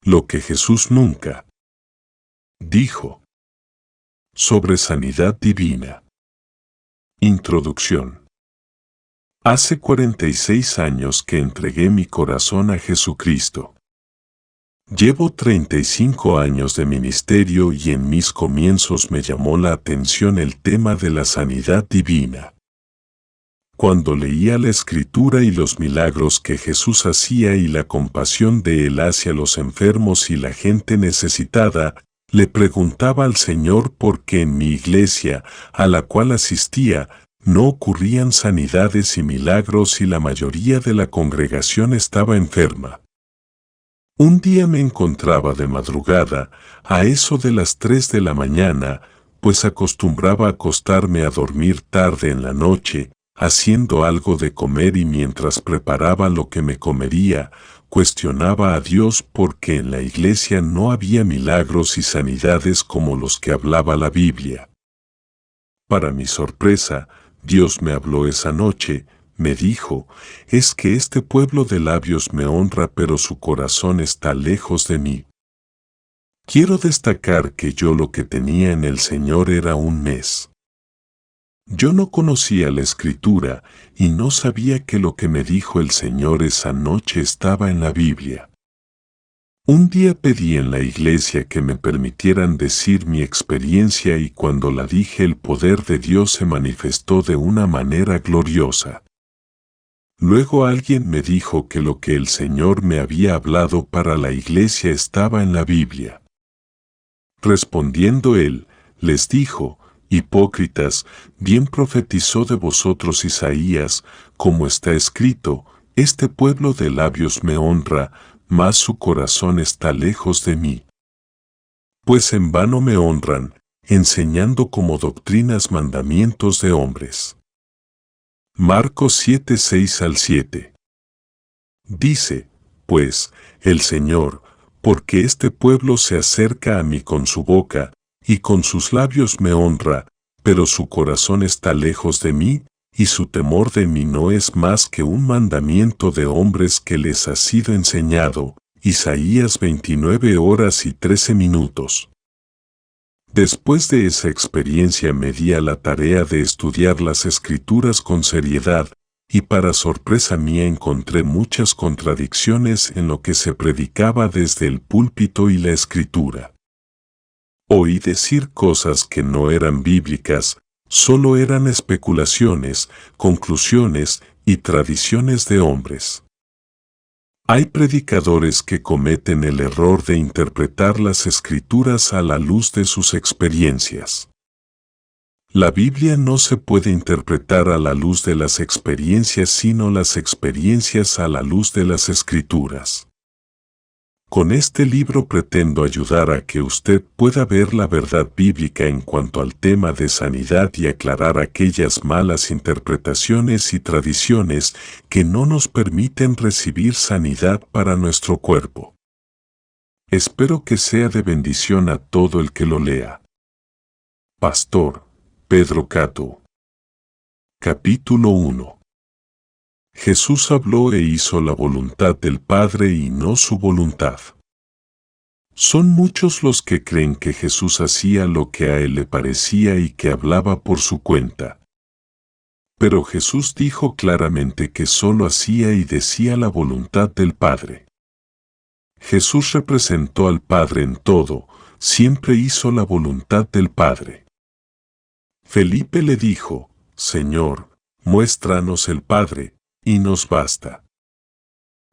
Lo que Jesús nunca dijo. Sobre sanidad divina. Introducción. Hace 46 años que entregué mi corazón a Jesucristo. Llevo 35 años de ministerio y en mis comienzos me llamó la atención el tema de la sanidad divina. Cuando leía la Escritura y los milagros que Jesús hacía y la compasión de Él hacia los enfermos y la gente necesitada, le preguntaba al Señor por qué en mi iglesia, a la cual asistía, no ocurrían sanidades y milagros y la mayoría de la congregación estaba enferma. Un día me encontraba de madrugada, a eso de las 3 de la mañana, pues acostumbraba acostarme a dormir tarde en la noche, haciendo algo de comer y mientras preparaba lo que me comería, cuestionaba a Dios porque en la iglesia no había milagros y sanidades como los que hablaba la Biblia. Para mi sorpresa, Dios me habló esa noche, me dijo, es que este pueblo de labios me honra pero su corazón está lejos de mí. Quiero destacar que yo lo que tenía en el Señor era un mes. Yo no conocía la Escritura y no sabía que lo que me dijo el Señor esa noche estaba en la Biblia. Un día pedí en la iglesia que me permitieran decir mi experiencia y cuando la dije el poder de Dios se manifestó de una manera gloriosa. Luego alguien me dijo que lo que el Señor me había hablado para la iglesia estaba en la Biblia. Respondiendo él, les dijo, hipócritas, bien profetizó de vosotros Isaías, como está escrito, este pueblo de labios me honra, mas su corazón está lejos de mí. Pues en vano me honran, enseñando como doctrinas mandamientos de hombres. Marcos 7, 6-7. Dice, pues, el Señor, porque este pueblo se acerca a mí con su boca, y con sus labios me honra, pero su corazón está lejos de mí, y su temor de mí no es más que un mandamiento de hombres que les ha sido enseñado. Isaías 29 horas y 13 minutos. Después de esa experiencia me di a la tarea de estudiar las Escrituras con seriedad, y para sorpresa mía encontré muchas contradicciones en lo que se predicaba desde el púlpito y la Escritura. Oí decir cosas que no eran bíblicas, solo eran especulaciones, conclusiones y tradiciones de hombres. Hay predicadores que cometen el error de interpretar las Escrituras a la luz de sus experiencias. La Biblia no se puede interpretar a la luz de las experiencias sino las experiencias a la luz de las Escrituras. Con este libro pretendo ayudar a que usted pueda ver la verdad bíblica en cuanto al tema de sanidad y aclarar aquellas malas interpretaciones y tradiciones que no nos permiten recibir sanidad para nuestro cuerpo. Espero que sea de bendición a todo el que lo lea. Pastor Pedro Cato. Capítulo 1. Jesús habló e hizo la voluntad del Padre y no su voluntad. Son muchos los que creen que Jesús hacía lo que a él le parecía y que hablaba por su cuenta. Pero Jesús dijo claramente que solo hacía y decía la voluntad del Padre. Jesús representó al Padre en todo, siempre hizo la voluntad del Padre. Felipe le dijo, Señor, muéstranos el Padre, y nos basta.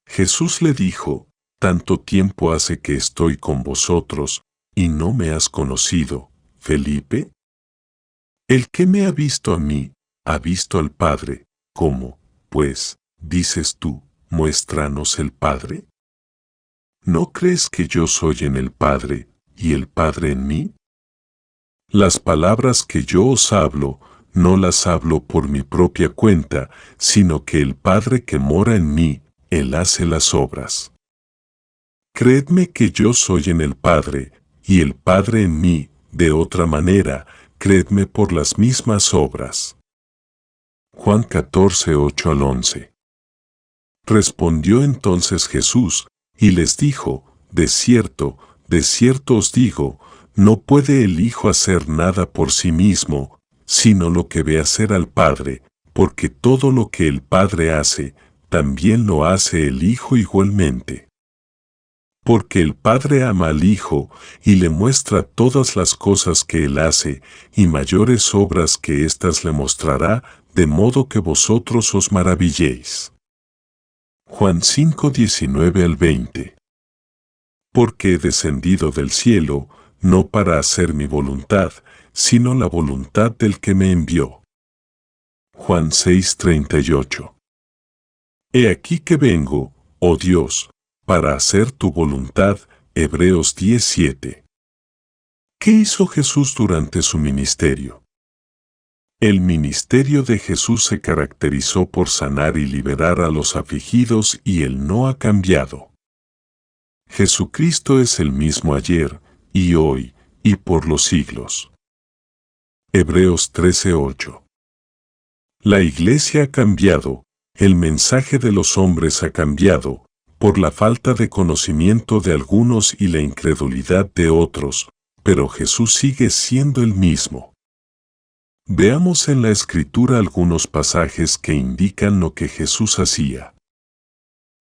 Jesús le dijo, tanto tiempo hace que estoy con vosotros, y no me has conocido, Felipe. El que me ha visto a mí, ha visto al Padre. ¿Cómo, pues, dices tú, muéstranos el Padre? ¿No crees que yo soy en el Padre, y el Padre en mí? Las palabras que yo os hablo, no las hablo por mi propia cuenta, sino que el Padre que mora en mí, Él hace las obras. Creedme que yo soy en el Padre, y el Padre en mí, de otra manera, creedme por las mismas obras. Juan 14, 8-11. Respondió entonces Jesús, y les dijo, de cierto os digo, no puede el Hijo hacer nada por sí mismo, sino lo que ve hacer al Padre, porque todo lo que el Padre hace, también lo hace el Hijo igualmente. Porque el Padre ama al Hijo, y le muestra todas las cosas que Él hace, y mayores obras que éstas le mostrará, de modo que vosotros os maravilléis. Juan 5, 19 al 20. Porque he descendido del cielo, no para hacer mi voluntad, sino la voluntad del que me envió. Juan 6, 38. He aquí que vengo, oh Dios, para hacer tu voluntad. Hebreos 10, 7. ¿Qué hizo Jesús durante su ministerio? El ministerio de Jesús se caracterizó por sanar y liberar a los afligidos, y Él no ha cambiado. Jesucristo es el mismo ayer, y hoy, y por los siglos. Hebreos 13:8. La Iglesia ha cambiado, el mensaje de los hombres ha cambiado, por la falta de conocimiento de algunos y la incredulidad de otros, pero Jesús sigue siendo el mismo. Veamos en la Escritura algunos pasajes que indican lo que Jesús hacía.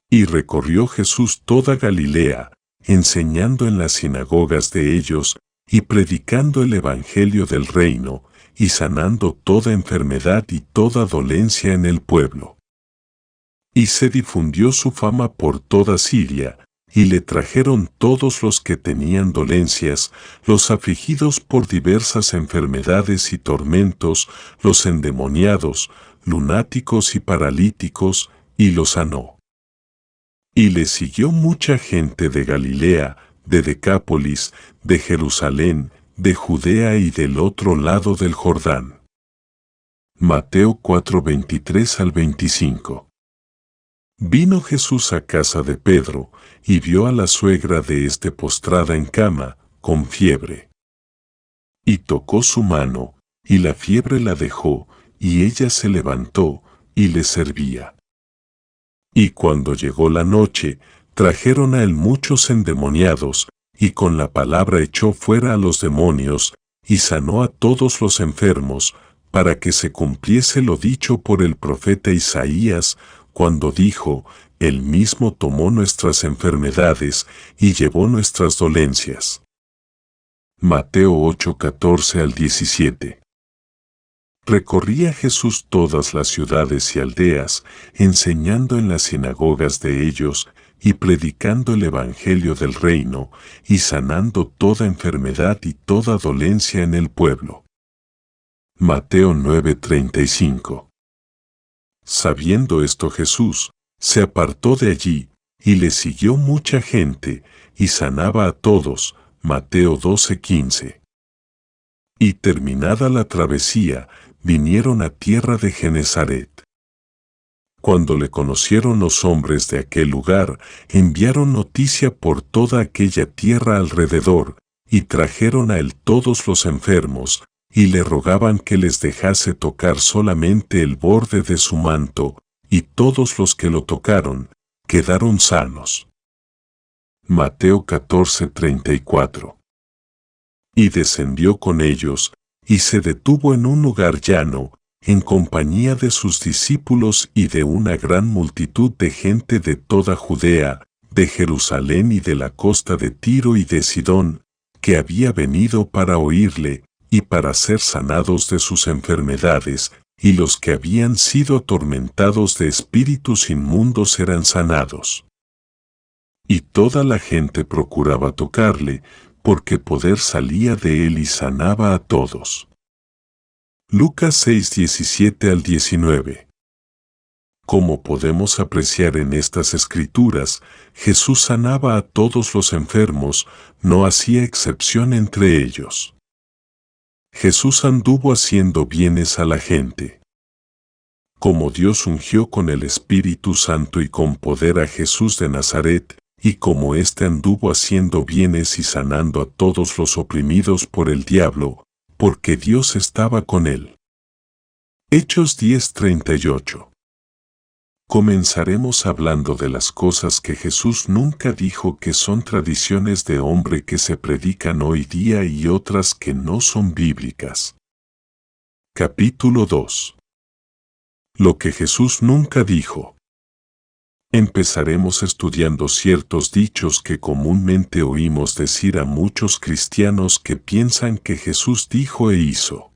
Y recorrió Jesús toda Galilea, enseñando en las sinagogas de ellos, y predicando el evangelio del reino, y sanando toda enfermedad y toda dolencia en el pueblo. Y se difundió su fama por toda Siria, y le trajeron todos los que tenían dolencias, los afligidos por diversas enfermedades y tormentos, los endemoniados, lunáticos y paralíticos, y los sanó. Y le siguió mucha gente de Galilea, de Decápolis, de Jerusalén, de Judea y del otro lado del Jordán. Mateo 4, 23 al 25. Vino Jesús a casa de Pedro, y vio a la suegra de éste postrada en cama, con fiebre. Y tocó su mano, y la fiebre la dejó, y ella se levantó, y le servía. Y cuando llegó la noche, trajeron a él muchos endemoniados, y con la palabra echó fuera a los demonios, y sanó a todos los enfermos, para que se cumpliese lo dicho por el profeta Isaías, cuando dijo: Él mismo tomó nuestras enfermedades y llevó nuestras dolencias. Mateo 8, 14 al 17. Recorría Jesús todas las ciudades y aldeas, enseñando en las sinagogas de ellos, y predicando el evangelio del reino, y sanando toda enfermedad y toda dolencia en el pueblo. Mateo 9, 35. Sabiendo esto Jesús, se apartó de allí, y le siguió mucha gente, y sanaba a todos. Mateo 12, 15. Y terminada la travesía, vinieron a tierra de Genesaret. Cuando le conocieron los hombres de aquel lugar, enviaron noticia por toda aquella tierra alrededor, y trajeron a él todos los enfermos, y le rogaban que les dejase tocar solamente el borde de su manto, y todos los que lo tocaron, quedaron sanos. Mateo 14, 34. Y descendió con ellos, y se detuvo en un lugar llano, en compañía de sus discípulos y de una gran multitud de gente de toda Judea, de Jerusalén y de la costa de Tiro y de Sidón, que había venido para oírle, y para ser sanados de sus enfermedades, y los que habían sido atormentados de espíritus inmundos eran sanados. Y toda la gente procuraba tocarle, porque poder salía de él y sanaba a todos. Lucas 6, 17 al 19. Como podemos apreciar en estas escrituras, Jesús sanaba a todos los enfermos, no hacía excepción entre ellos. Jesús anduvo haciendo bienes a la gente. Como Dios ungió con el Espíritu Santo y con poder a Jesús de Nazaret, y como éste anduvo haciendo bienes y sanando a todos los oprimidos por el diablo, porque Dios estaba con él. Hechos 10:38. Comenzaremos hablando de las cosas que Jesús nunca dijo, que son tradiciones de hombre que se predican hoy día y otras que no son bíblicas. Capítulo 2. Lo que Jesús nunca dijo. Empezaremos estudiando ciertos dichos que comúnmente oímos decir a muchos cristianos que piensan que Jesús dijo e hizo.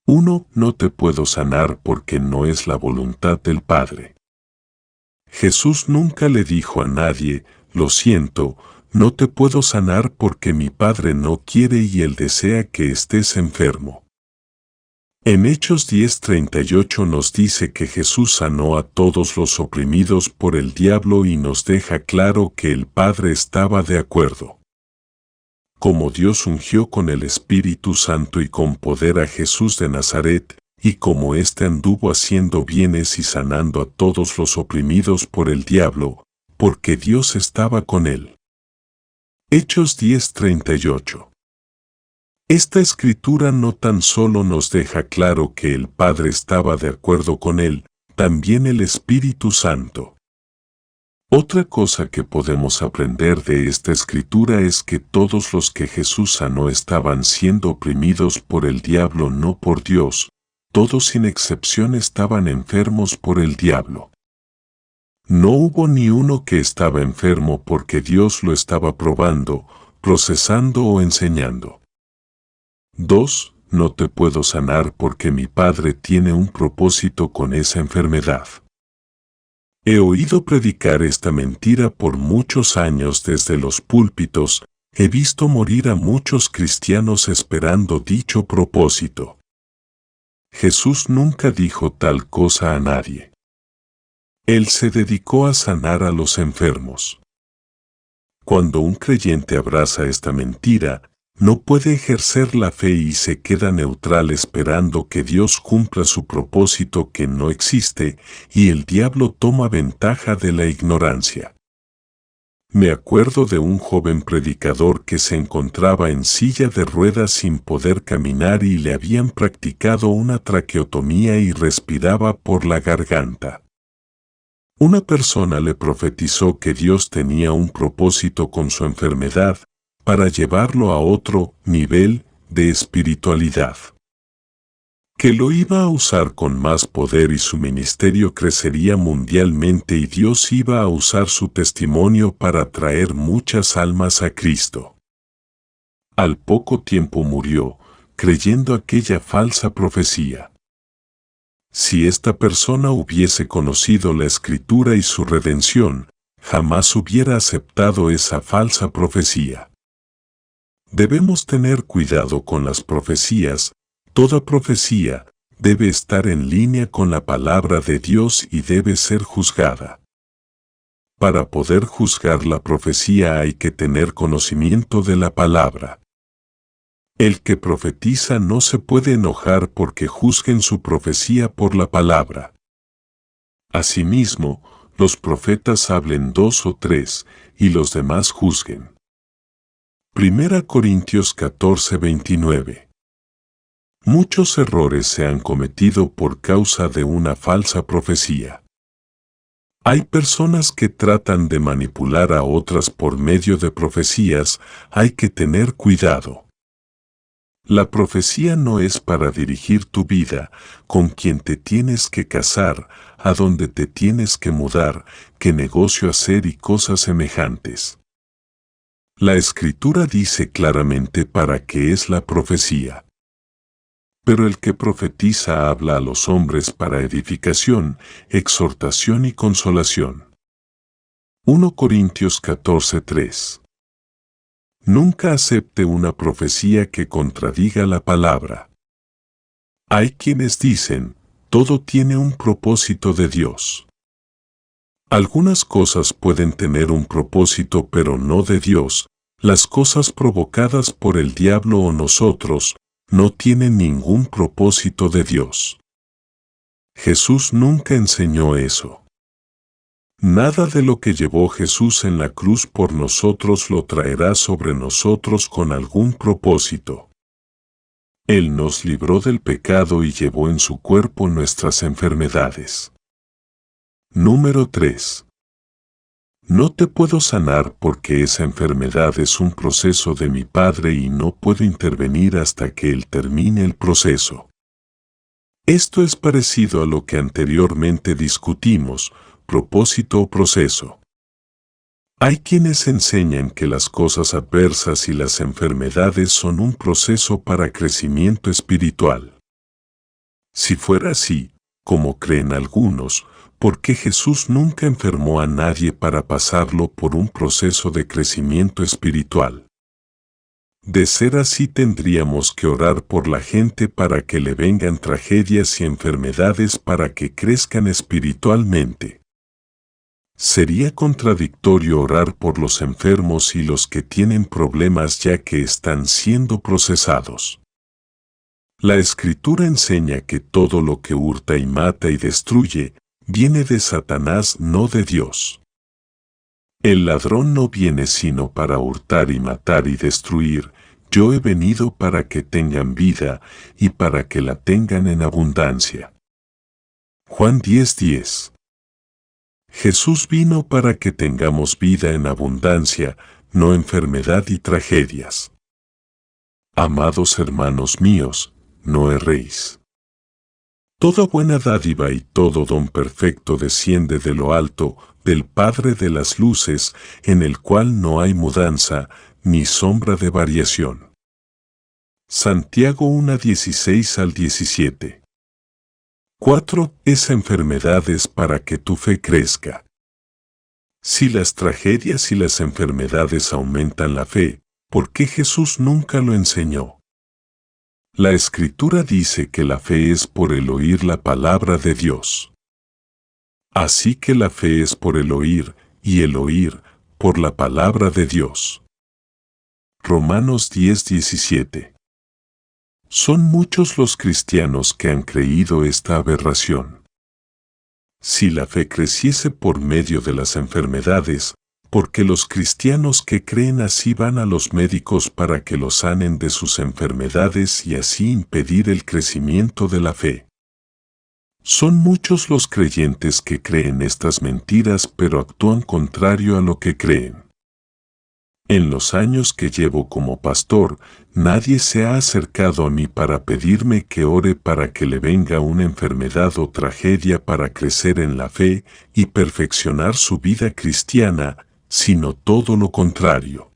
1. No te puedo sanar porque no es la voluntad del Padre. Jesús nunca le dijo a nadie, lo siento, no te puedo sanar porque mi Padre no quiere y Él desea que estés enfermo. En Hechos 10:38 nos dice que Jesús sanó a todos los oprimidos por el diablo y nos deja claro que el Padre estaba de acuerdo. Como Dios ungió con el Espíritu Santo y con poder a Jesús de Nazaret, y como éste anduvo haciendo bienes y sanando a todos los oprimidos por el diablo, porque Dios estaba con él. Hechos 10:38. Esta escritura no tan solo nos deja claro que el Padre estaba de acuerdo con él, también el Espíritu Santo. Otra cosa que podemos aprender de esta escritura es que todos los que Jesús sanó estaban siendo oprimidos por el diablo, no por Dios. Todos sin excepción estaban enfermos por el diablo. No hubo ni uno que estaba enfermo porque Dios lo estaba probando, procesando o enseñando. 2. No te puedo sanar porque mi Padre tiene un propósito con esa enfermedad. He oído predicar esta mentira por muchos años desde los púlpitos, he visto morir a muchos cristianos esperando dicho propósito. Jesús nunca dijo tal cosa a nadie. Él se dedicó a sanar a los enfermos. Cuando un creyente abraza esta mentira, no puede ejercer la fe y se queda neutral esperando que Dios cumpla su propósito que no existe, y el diablo toma ventaja de la ignorancia. Me acuerdo de un joven predicador que se encontraba en silla de ruedas sin poder caminar y le habían practicado una traqueotomía y respiraba por la garganta. Una persona le profetizó que Dios tenía un propósito con su enfermedad, para llevarlo a otro nivel de espiritualidad. Que lo iba a usar con más poder y su ministerio crecería mundialmente y Dios iba a usar su testimonio para traer muchas almas a Cristo. Al poco tiempo murió, creyendo aquella falsa profecía. Si esta persona hubiese conocido la Escritura y su redención, jamás hubiera aceptado esa falsa profecía. Debemos tener cuidado con las profecías. Toda profecía debe estar en línea con la palabra de Dios y debe ser juzgada. Para poder juzgar la profecía hay que tener conocimiento de la palabra. El que profetiza no se puede enojar porque juzguen su profecía por la palabra. Asimismo, los profetas hablen 2 o 3, y los demás juzguen. 1 Corintios 14:29. Muchos errores se han cometido por causa de una falsa profecía. Hay personas que tratan de manipular a otras por medio de profecías, hay que tener cuidado. La profecía no es para dirigir tu vida, con quién te tienes que casar, a dónde te tienes que mudar, qué negocio hacer y cosas semejantes. La Escritura dice claramente para qué es la profecía. Pero el que profetiza habla a los hombres para edificación, exhortación y consolación. 1 Corintios 14:3. Nunca acepte una profecía que contradiga la palabra. Hay quienes dicen, todo tiene un propósito de Dios. Algunas cosas pueden tener un propósito pero no de Dios. Las cosas provocadas por el diablo o nosotros no tienen ningún propósito de Dios. Jesús nunca enseñó eso. Nada de lo que llevó Jesús en la cruz por nosotros lo traerá sobre nosotros con algún propósito. Él nos libró del pecado y llevó en su cuerpo nuestras enfermedades. Número 3. No te puedo sanar porque esa enfermedad es un proceso de mi Padre y no puedo intervenir hasta que Él termine el proceso. Esto es parecido a lo que anteriormente discutimos, propósito o proceso. Hay quienes enseñan que las cosas adversas y las enfermedades son un proceso para crecimiento espiritual. Si fuera así, como creen algunos, ¿por qué Jesús nunca enfermó a nadie para pasarlo por un proceso de crecimiento espiritual? De ser así tendríamos que orar por la gente para que le vengan tragedias y enfermedades para que crezcan espiritualmente. Sería contradictorio orar por los enfermos y los que tienen problemas ya que están siendo procesados. La Escritura enseña que todo lo que hurta y mata y destruye, viene de Satanás, no de Dios. El ladrón no viene sino para hurtar y matar y destruir. Yo he venido para que tengan vida y para que la tengan en abundancia. Juan 10:10. Jesús vino para que tengamos vida en abundancia, no enfermedad y tragedias. Amados hermanos míos, no erréis. Toda buena dádiva y todo don perfecto desciende de lo alto, del Padre de las luces, en el cual no hay mudanza, ni sombra de variación. Santiago 1:16-17. 4. Esa enfermedad es para que tu fe crezca. Si las tragedias y las enfermedades aumentan la fe, ¿por qué Jesús nunca lo enseñó? La Escritura dice que la fe es por el oír la palabra de Dios. Así que la fe es por el oír, y el oír, por la palabra de Dios. Romanos 10:17. Son muchos los cristianos que han creído esta aberración. Si la fe creciese por medio de las enfermedades, porque los cristianos que creen así van a los médicos para que los sanen de sus enfermedades y así impedir el crecimiento de la fe. Son muchos los creyentes que creen estas mentiras pero actúan contrario a lo que creen. En los años que llevo como pastor, nadie se ha acercado a mí para pedirme que ore para que le venga una enfermedad o tragedia para crecer en la fe y perfeccionar su vida cristiana, sino todo lo contrario.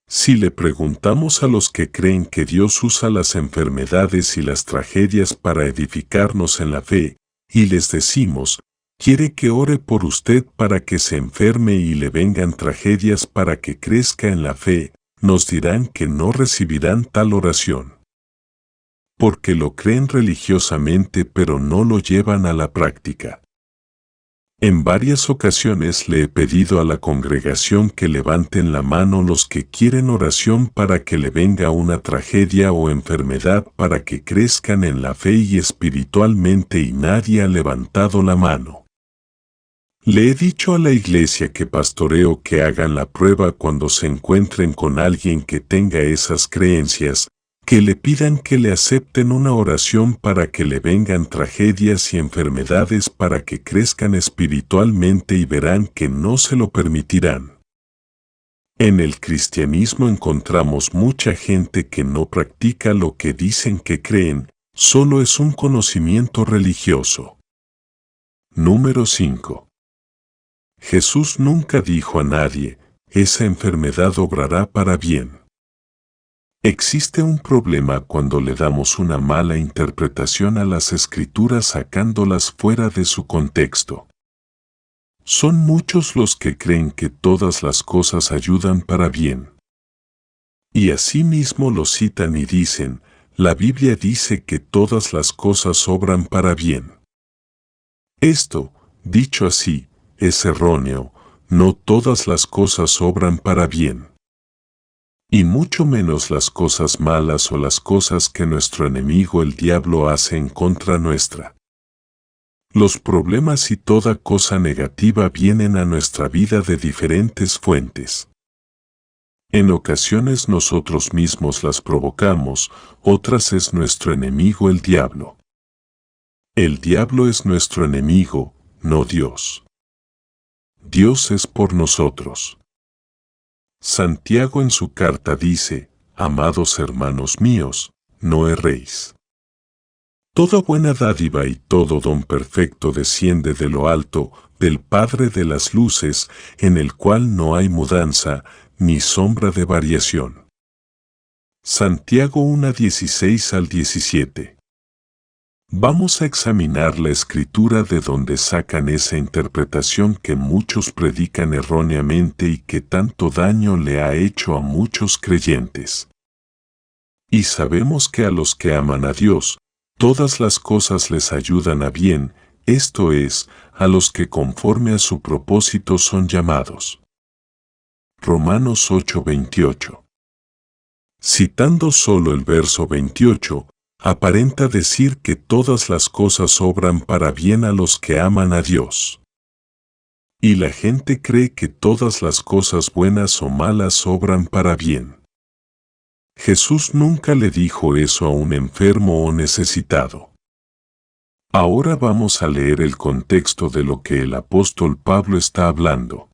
Si le preguntamos a los que creen que Dios usa las enfermedades y las tragedias para edificarnos en la fe, y les decimos, quiere que ore por usted para que se enferme y le vengan tragedias para que crezca en la fe, nos dirán que no recibirán tal oración. Porque lo creen religiosamente pero no lo llevan a la práctica. En varias ocasiones le he pedido a la congregación que levanten la mano los que quieren oración para que le venga una tragedia o enfermedad para que crezcan en la fe y espiritualmente y nadie ha levantado la mano. Le he dicho a la iglesia que pastoreo que hagan la prueba cuando se encuentren con alguien que tenga esas creencias, que le pidan que le acepten una oración para que le vengan tragedias y enfermedades para que crezcan espiritualmente y verán que no se lo permitirán. En el cristianismo encontramos mucha gente que no practica lo que dicen que creen, solo es un conocimiento religioso. Número 5. Jesús nunca dijo a nadie, esa enfermedad obrará para bien. Existe un problema cuando le damos una mala interpretación a las Escrituras sacándolas fuera de su contexto. Son muchos los que creen que todas las cosas ayudan para bien. Y asimismo lo citan y dicen, la Biblia dice que todas las cosas obran para bien. Esto, dicho así, es erróneo, no todas las cosas obran para bien. Y mucho menos las cosas malas o las cosas que nuestro enemigo el diablo hace en contra nuestra. Los problemas y toda cosa negativa vienen a nuestra vida de diferentes fuentes. En ocasiones nosotros mismos las provocamos, otras es nuestro enemigo el diablo. El diablo es nuestro enemigo, no Dios. Dios es por nosotros. Santiago en su carta dice: amados hermanos míos, no erréis. Toda buena dádiva y todo don perfecto desciende de lo alto, del Padre de las luces, en el cual no hay mudanza, ni sombra de variación. Santiago 1:16 al 17. Vamos a examinar la escritura de donde sacan esa interpretación que muchos predican erróneamente y que tanto daño le ha hecho a muchos creyentes. Y sabemos que a los que aman a Dios, todas las cosas les ayudan a bien, esto es, a los que conforme a su propósito son llamados. Romanos 8:28. Citando solo el verso 28, aparenta decir que todas las cosas obran para bien a los que aman a Dios. Y la gente cree que todas las cosas buenas o malas obran para bien. Jesús nunca le dijo eso a un enfermo o necesitado. Ahora vamos a leer el contexto de lo que el apóstol Pablo está hablando.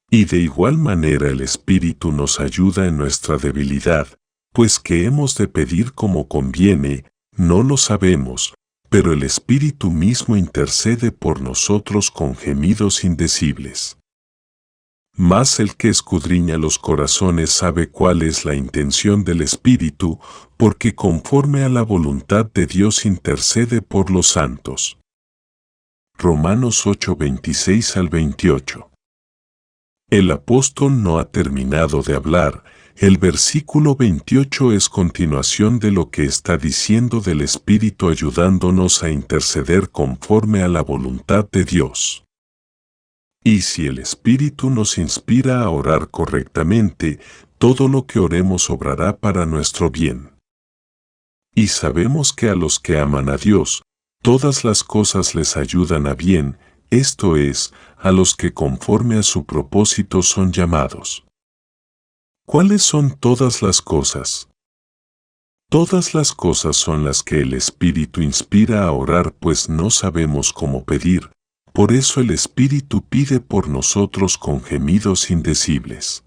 Y de igual manera el Espíritu nos ayuda en nuestra debilidad, pues que hemos de pedir como conviene, no lo sabemos, pero el Espíritu mismo intercede por nosotros con gemidos indecibles. Mas el que escudriña los corazones sabe cuál es la intención del Espíritu, porque conforme a la voluntad de Dios intercede por los santos. Romanos 8:26 al 28. El apóstol no ha terminado de hablar. El versículo 28 es continuación de lo que está diciendo del Espíritu ayudándonos a interceder conforme a la voluntad de Dios. Y si el Espíritu nos inspira a orar correctamente, todo lo que oremos obrará para nuestro bien. Y sabemos que a los que aman a Dios, todas las cosas les ayudan a bien, esto es, a los que conforme a su propósito son llamados. ¿Cuáles son todas las cosas? Todas las cosas son las que el Espíritu inspira a orar, pues no sabemos cómo pedir, por eso el Espíritu pide por nosotros con gemidos indecibles.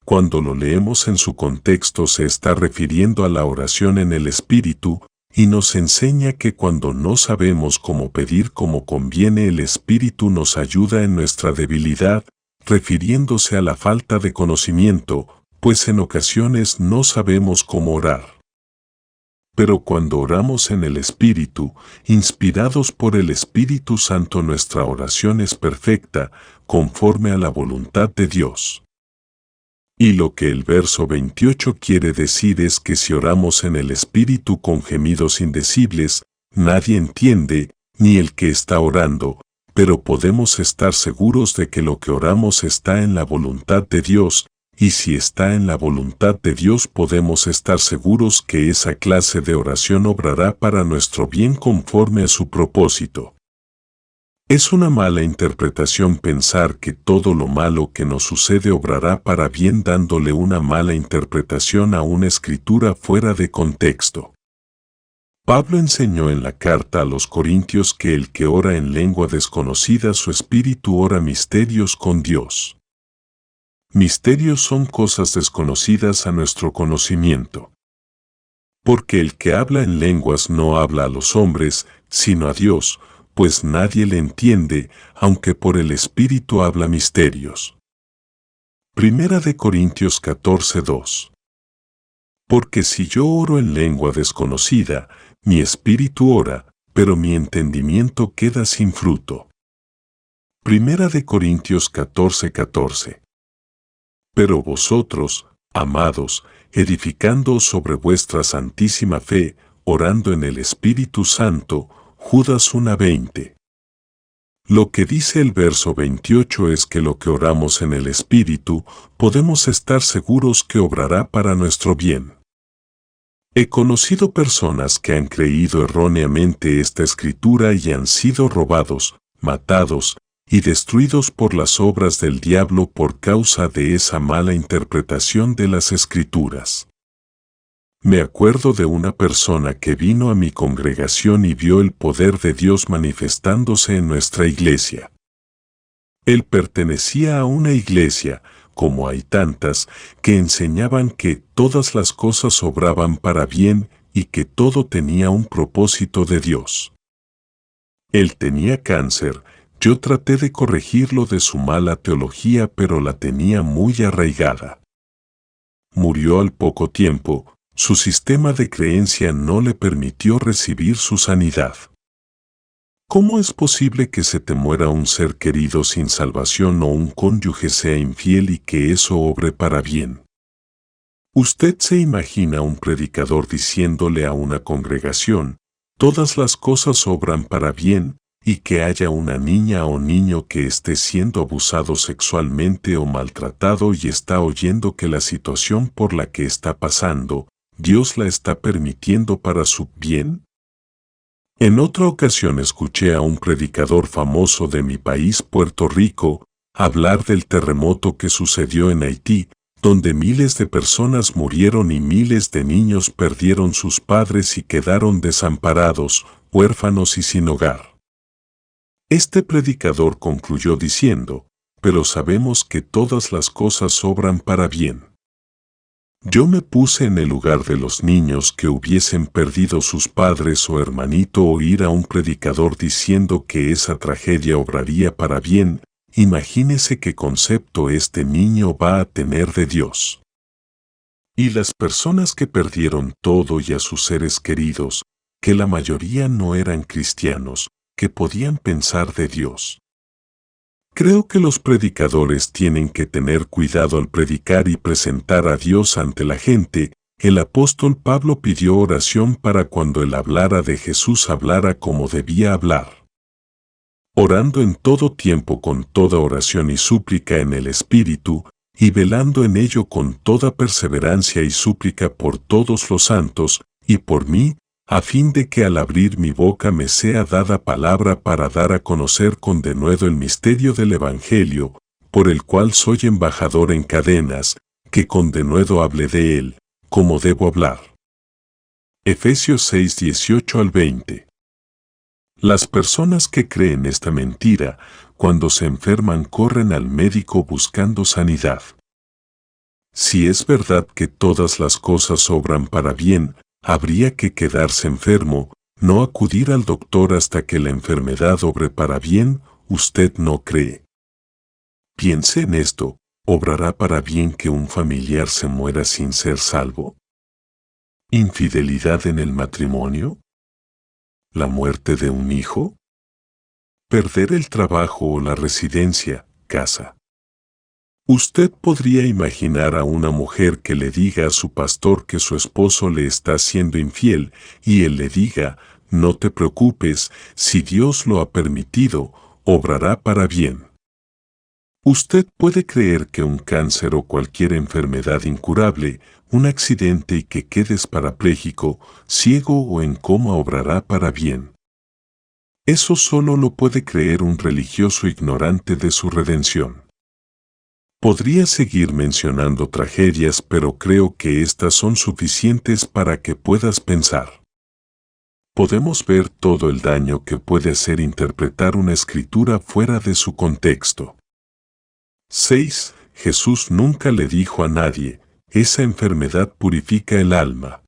Cuando lo leemos en su contexto se está refiriendo a la oración en el Espíritu, y nos enseña que cuando no sabemos cómo pedir como conviene el Espíritu nos ayuda en nuestra debilidad, refiriéndose a la falta de conocimiento, pues en ocasiones no sabemos cómo orar. Pero cuando oramos en el Espíritu, inspirados por el Espíritu Santo, nuestra oración es perfecta, conforme a la voluntad de Dios. Y lo que el verso 28 quiere decir es que si oramos en el Espíritu con gemidos indecibles, nadie entiende, ni el que está orando, pero podemos estar seguros de que lo que oramos está en la voluntad de Dios, y si está en la voluntad de Dios podemos estar seguros que esa clase de oración obrará para nuestro bien conforme a su propósito. Es una mala interpretación pensar que todo lo malo que nos sucede obrará para bien dándole una mala interpretación a una escritura fuera de contexto. Pablo enseñó en la carta a los Corintios que el que ora en lengua desconocida su espíritu ora misterios con Dios. Misterios son cosas desconocidas a nuestro conocimiento. Porque el que habla en lenguas no habla a los hombres, sino a Dios, pues nadie le entiende, aunque por el Espíritu habla misterios. Primera de Corintios 14:2. Porque si yo oro en lengua desconocida, mi espíritu ora, pero mi entendimiento queda sin fruto. Primera de Corintios 14:14. Pero vosotros, amados, edificando sobre vuestra santísima fe, orando en el Espíritu Santo, Judas 1:20. Lo que dice el verso 28 es que lo que oramos en el Espíritu, podemos estar seguros que obrará para nuestro bien. He conocido personas que han creído erróneamente esta escritura y han sido robados, matados y destruidos por las obras del diablo por causa de esa mala interpretación de las escrituras. Me acuerdo de una persona que vino a mi congregación y vio el poder de Dios manifestándose en nuestra iglesia. Él pertenecía a una iglesia, como hay tantas, que enseñaban que todas las cosas obraban para bien y que todo tenía un propósito de Dios. Él tenía cáncer. Yo traté de corregirlo de su mala teología, pero la tenía muy arraigada. Murió al poco tiempo. Su sistema de creencia no le permitió recibir su sanidad. ¿Cómo es posible que se te muera un ser querido sin salvación o un cónyuge sea infiel y que eso obre para bien? Usted se imagina un predicador diciéndole a una congregación, todas las cosas obran para bien, y que haya una niña o niño que esté siendo abusado sexualmente o maltratado y está oyendo que la situación por la que está pasando, Dios la está permitiendo para su bien? En otra ocasión escuché a un predicador famoso de mi país, Puerto Rico, hablar del terremoto que sucedió en Haití, donde miles de personas murieron y miles de niños perdieron sus padres y quedaron desamparados, huérfanos y sin hogar. Este predicador concluyó diciendo, pero sabemos que todas las cosas obran para bien. Yo me puse en el lugar de los niños que hubiesen perdido sus padres o hermanito, oír a un predicador diciendo que esa tragedia obraría para bien. Imagínese qué concepto este niño va a tener de Dios. Y las personas que perdieron todo y a sus seres queridos, que la mayoría no eran cristianos, que podían pensar de Dios. Creo que los predicadores tienen que tener cuidado al predicar y presentar a Dios ante la gente. El apóstol Pablo pidió oración para cuando él hablara de Jesús hablara como debía hablar. Orando en todo tiempo con toda oración y súplica en el Espíritu, y velando en ello con toda perseverancia y súplica por todos los santos, y por mí, a fin de que al abrir mi boca me sea dada palabra para dar a conocer con denuedo el misterio del Evangelio, por el cual soy embajador en cadenas, que con denuedo hable de él, como debo hablar. Efesios 6, 18 al 20. Las personas que creen esta mentira, cuando se enferman corren al médico buscando sanidad. Si es verdad que todas las cosas obran para bien, habría que quedarse enfermo, no acudir al doctor hasta que la enfermedad obre para bien. ¿Usted no cree? Piense en esto, ¿obrará para bien que un familiar se muera sin ser salvo? ¿Infidelidad en el matrimonio? ¿La muerte de un hijo? ¿Perder el trabajo o la residencia, casa? Usted podría imaginar a una mujer que le diga a su pastor que su esposo le está siendo infiel y él le diga, no te preocupes, si Dios lo ha permitido, obrará para bien. Usted puede creer que un cáncer o cualquier enfermedad incurable, un accidente y que quedes parapléjico, ciego o en coma obrará para bien. Eso solo lo puede creer un religioso ignorante de su redención. Podría seguir mencionando tragedias, pero creo que estas son suficientes para que puedas pensar. Podemos ver todo el daño que puede hacer interpretar una escritura fuera de su contexto. 6. Jesús nunca le dijo a nadie, esa enfermedad purifica el alma.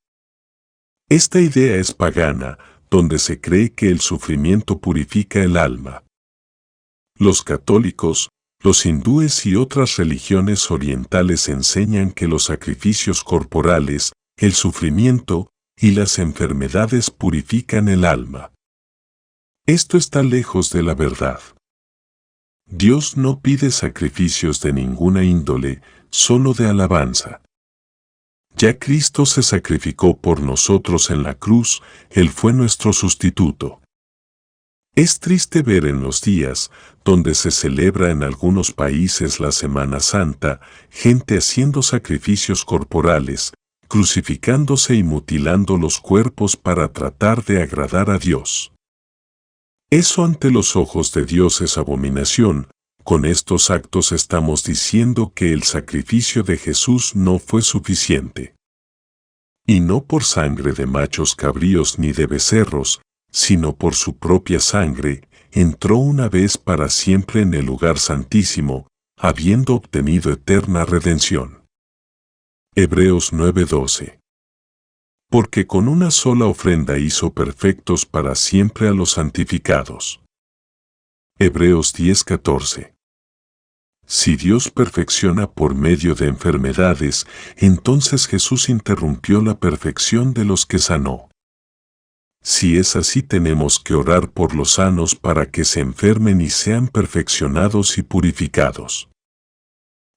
Esta idea es pagana, donde se cree que el sufrimiento purifica el alma. Los católicos, los hindúes y otras religiones orientales enseñan que los sacrificios corporales, el sufrimiento y las enfermedades purifican el alma. Esto está lejos de la verdad. Dios no pide sacrificios de ninguna índole, solo de alabanza. Ya Cristo se sacrificó por nosotros en la cruz, Él fue nuestro sustituto. Es triste ver en los días, donde se celebra en algunos países la Semana Santa, gente haciendo sacrificios corporales, crucificándose y mutilando los cuerpos para tratar de agradar a Dios. Eso ante los ojos de Dios es abominación. Con estos actos estamos diciendo que el sacrificio de Jesús no fue suficiente. Y no por sangre de machos cabríos ni de becerros, sino por su propia sangre, entró una vez para siempre en el lugar santísimo, habiendo obtenido eterna redención. Hebreos 9:12. Porque con una sola ofrenda hizo perfectos para siempre a los santificados. Hebreos 10:14. Si Dios perfecciona por medio de enfermedades, entonces Jesús interrumpió la perfección de los que sanó. Si es así, tenemos que orar por los sanos para que se enfermen y sean perfeccionados y purificados.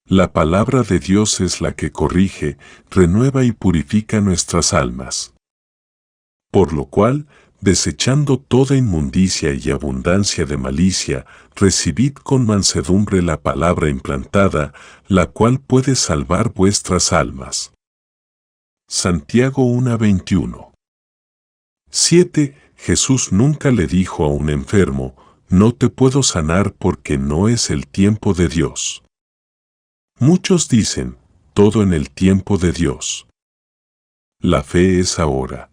La palabra de Dios es la que corrige, renueva y purifica nuestras almas. Por lo cual, desechando toda inmundicia y abundancia de malicia, recibid con mansedumbre la palabra implantada, la cual puede salvar vuestras almas. Santiago 1:21. 7. Jesús nunca le dijo a un enfermo, no te puedo sanar porque no es el tiempo de Dios. Muchos dicen, todo en el tiempo de Dios. La fe es ahora.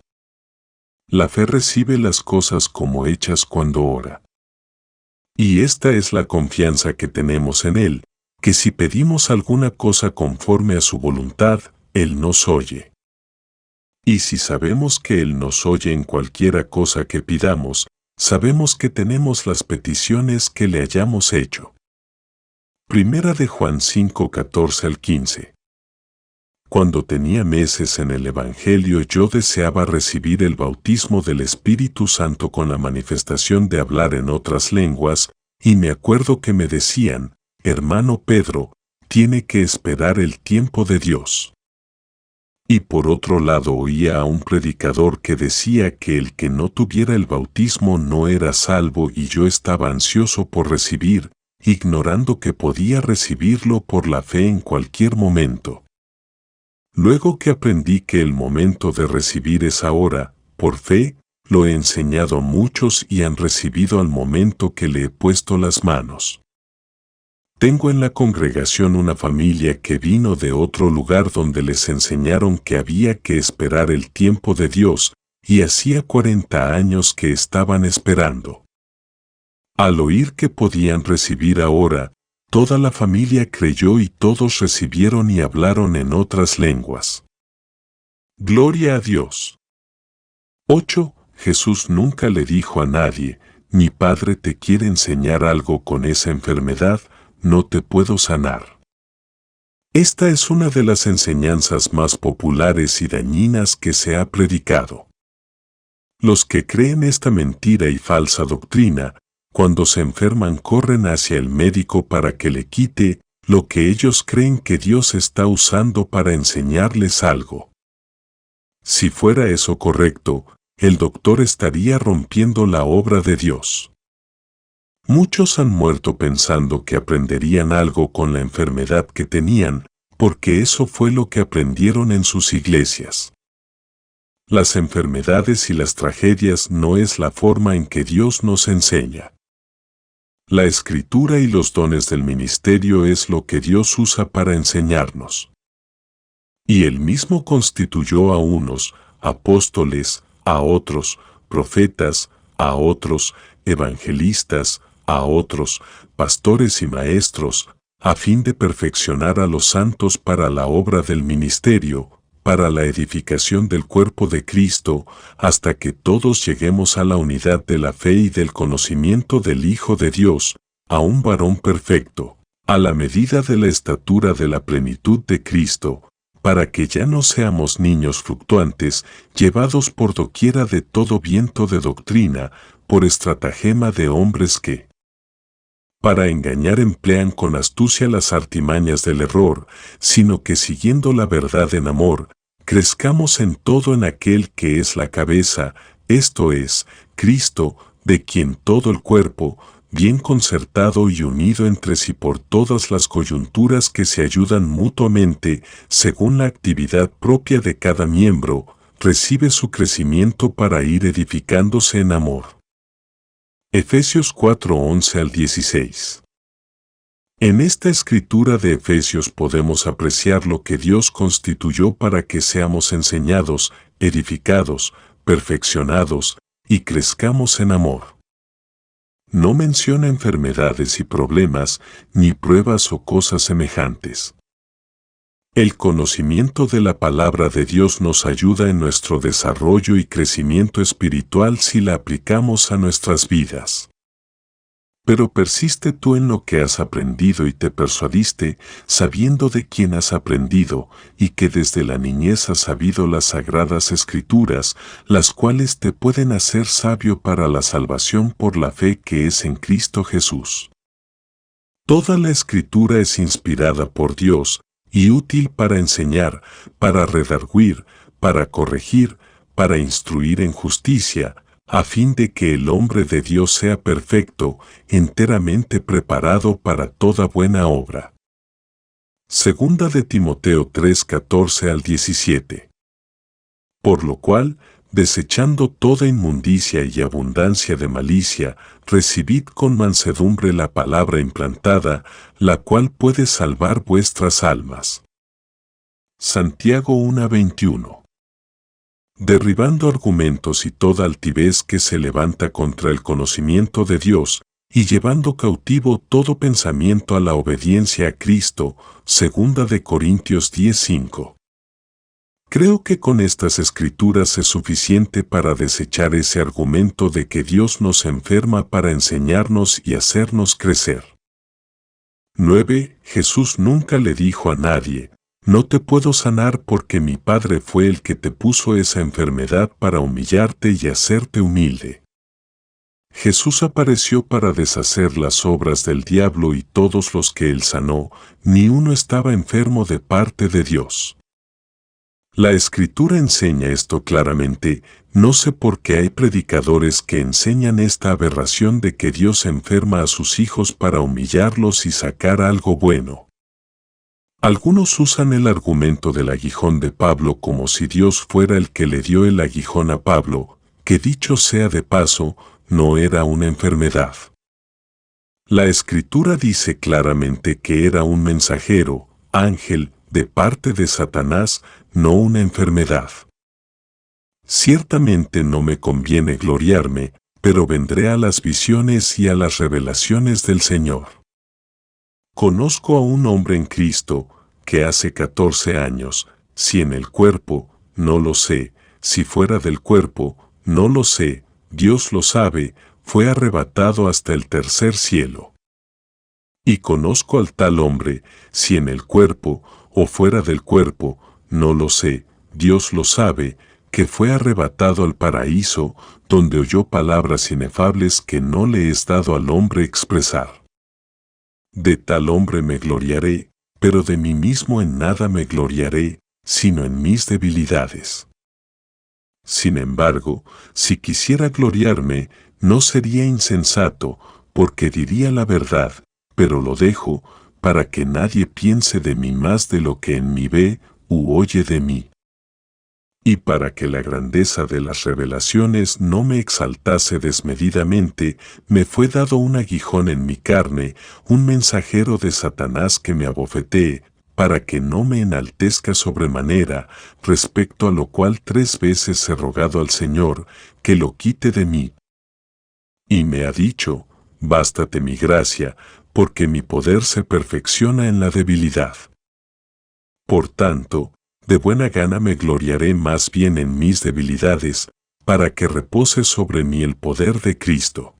La fe recibe las cosas como hechas cuando ora. Y esta es la confianza que tenemos en Él, que si pedimos alguna cosa conforme a su voluntad, Él nos oye. Y si sabemos que Él nos oye en cualquiera cosa que pidamos, sabemos que tenemos las peticiones que le hayamos hecho. Primera de Juan 5:14-15. Cuando tenía meses en el Evangelio, yo deseaba recibir el bautismo del Espíritu Santo con la manifestación de hablar en otras lenguas, y me acuerdo que me decían, hermano Pedro, tiene que esperar el tiempo de Dios. Y por otro lado oía a un predicador que decía que el que no tuviera el bautismo no era salvo, y yo estaba ansioso por recibir, ignorando que podía recibirlo por la fe en cualquier momento. Luego que aprendí que el momento de recibir es ahora, por fe, lo he enseñado a muchos y han recibido al momento que le he puesto las manos. Tengo en la congregación una familia que vino de otro lugar donde les enseñaron que había que esperar el tiempo de Dios, y hacía 40 años que estaban esperando. Al oír que podían recibir ahora, toda la familia creyó y todos recibieron y hablaron en otras lenguas. Gloria a Dios. 8. Jesús nunca le dijo a nadie, mi padre te quiere enseñar algo con esa enfermedad, no te puedo sanar. Esta es una de las enseñanzas más populares y dañinas que se ha predicado. Los que creen esta mentira y falsa doctrina, cuando se enferman corren hacia el médico para que le quite lo que ellos creen que Dios está usando para enseñarles algo. Si fuera eso correcto, el doctor estaría rompiendo la obra de Dios. Muchos han muerto pensando que aprenderían algo con la enfermedad que tenían, porque eso fue lo que aprendieron en sus iglesias. Las enfermedades y las tragedias no es la forma en que Dios nos enseña. La Escritura y los dones del ministerio es lo que Dios usa para enseñarnos. Y Él mismo constituyó a unos apóstoles, a otros profetas, a otros evangelistas, a otros pastores y maestros, a fin de perfeccionar a los santos para la obra del ministerio, para la edificación del cuerpo de Cristo, hasta que todos lleguemos a la unidad de la fe y del conocimiento del Hijo de Dios, a un varón perfecto, a la medida de la estatura de la plenitud de Cristo, para que ya no seamos niños fluctuantes, llevados por doquiera de todo viento de doctrina, por estratagema de hombres que, para engañar emplean con astucia las artimañas del error, sino que siguiendo la verdad en amor, crezcamos en todo en aquel que es la cabeza, esto es, Cristo, de quien todo el cuerpo, bien concertado y unido entre sí por todas las coyunturas que se ayudan mutuamente, según la actividad propia de cada miembro, recibe su crecimiento para ir edificándose en amor. Efesios 4:11-16. En esta escritura de Efesios podemos apreciar lo que Dios constituyó para que seamos enseñados, edificados, perfeccionados y crezcamos en amor. No menciona enfermedades y problemas, ni pruebas o cosas semejantes. El conocimiento de la palabra de Dios nos ayuda en nuestro desarrollo y crecimiento espiritual si la aplicamos a nuestras vidas. Pero persiste tú en lo que has aprendido y te persuadiste, sabiendo de quién has aprendido, y que desde la niñez has sabido las sagradas escrituras, las cuales te pueden hacer sabio para la salvación por la fe que es en Cristo Jesús. Toda la escritura es inspirada por Dios, y útil para enseñar, para redarguir, para corregir, para instruir en justicia, a fin de que el hombre de Dios sea perfecto, enteramente preparado para toda buena obra. Segunda de Timoteo 3:14 al 17. Por lo cual, desechando toda inmundicia y abundancia de malicia, recibid con mansedumbre la palabra implantada, la cual puede salvar vuestras almas. Santiago 1:21. Derribando argumentos y toda altivez que se levanta contra el conocimiento de Dios, y llevando cautivo todo pensamiento a la obediencia a Cristo. Segunda de Corintios 10:5. Creo que con estas escrituras es suficiente para desechar ese argumento de que Dios nos enferma para enseñarnos y hacernos crecer. 9. Jesús nunca le dijo a nadie: no te puedo sanar porque mi Padre fue el que te puso esa enfermedad para humillarte y hacerte humilde. Jesús apareció para deshacer las obras del diablo y todos los que él sanó, ni uno estaba enfermo de parte de Dios. La Escritura enseña esto claramente. No sé por qué hay predicadores que enseñan esta aberración de que Dios enferma a sus hijos para humillarlos y sacar algo bueno. Algunos usan el argumento del aguijón de Pablo como si Dios fuera el que le dio el aguijón a Pablo, que dicho sea de paso, no era una enfermedad. La Escritura dice claramente que era un mensajero, ángel, de parte de Satanás, no una enfermedad. Ciertamente no me conviene gloriarme, pero vendré a las visiones y a las revelaciones del Señor. Conozco a un hombre en Cristo, que hace 14 años, si en el cuerpo, no lo sé, si fuera del cuerpo, no lo sé, Dios lo sabe, fue arrebatado hasta el tercer cielo. Y conozco al tal hombre, si en el cuerpo, o fuera del cuerpo, no lo sé, Dios lo sabe, que fue arrebatado al paraíso, donde oyó palabras inefables que no le es dado al hombre expresar. De tal hombre me gloriaré, pero de mí mismo en nada me gloriaré, sino en mis debilidades. Sin embargo, si quisiera gloriarme, no sería insensato, porque diría la verdad, pero lo dejo, para que nadie piense de mí más de lo que en mí ve u oye de mí. Y para que la grandeza de las revelaciones no me exaltase desmedidamente, me fue dado un aguijón en mi carne, un mensajero de Satanás que me abofetee, para que no me enaltezca sobremanera, respecto a lo cual 3 veces he rogado al Señor, que lo quite de mí. Y me ha dicho: bástate mi gracia, porque mi poder se perfecciona en la debilidad. Por tanto, de buena gana me gloriaré más bien en mis debilidades, para que repose sobre mí el poder de Cristo.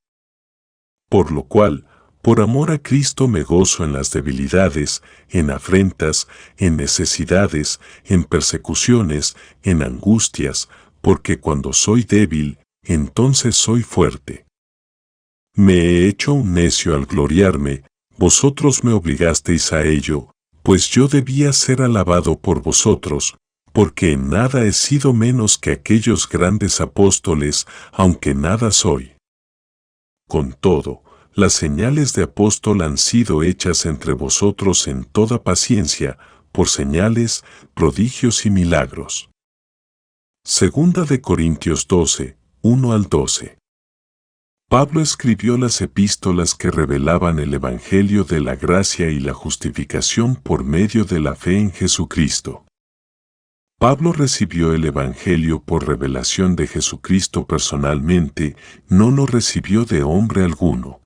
Por lo cual, por amor a Cristo me gozo en las debilidades, en afrentas, en necesidades, en persecuciones, en angustias, porque cuando soy débil, entonces soy fuerte. Me he hecho un necio al gloriarme, vosotros me obligasteis a ello, pues yo debía ser alabado por vosotros, porque en nada he sido menos que aquellos grandes apóstoles, aunque nada soy. Con todo, las señales de apóstol han sido hechas entre vosotros en toda paciencia, por señales, prodigios y milagros. Segunda de Corintios 12, 1 al 12. Pablo escribió las epístolas que revelaban el Evangelio de la gracia y la justificación por medio de la fe en Jesucristo. Pablo recibió el Evangelio por revelación de Jesucristo personalmente, no lo recibió de hombre alguno.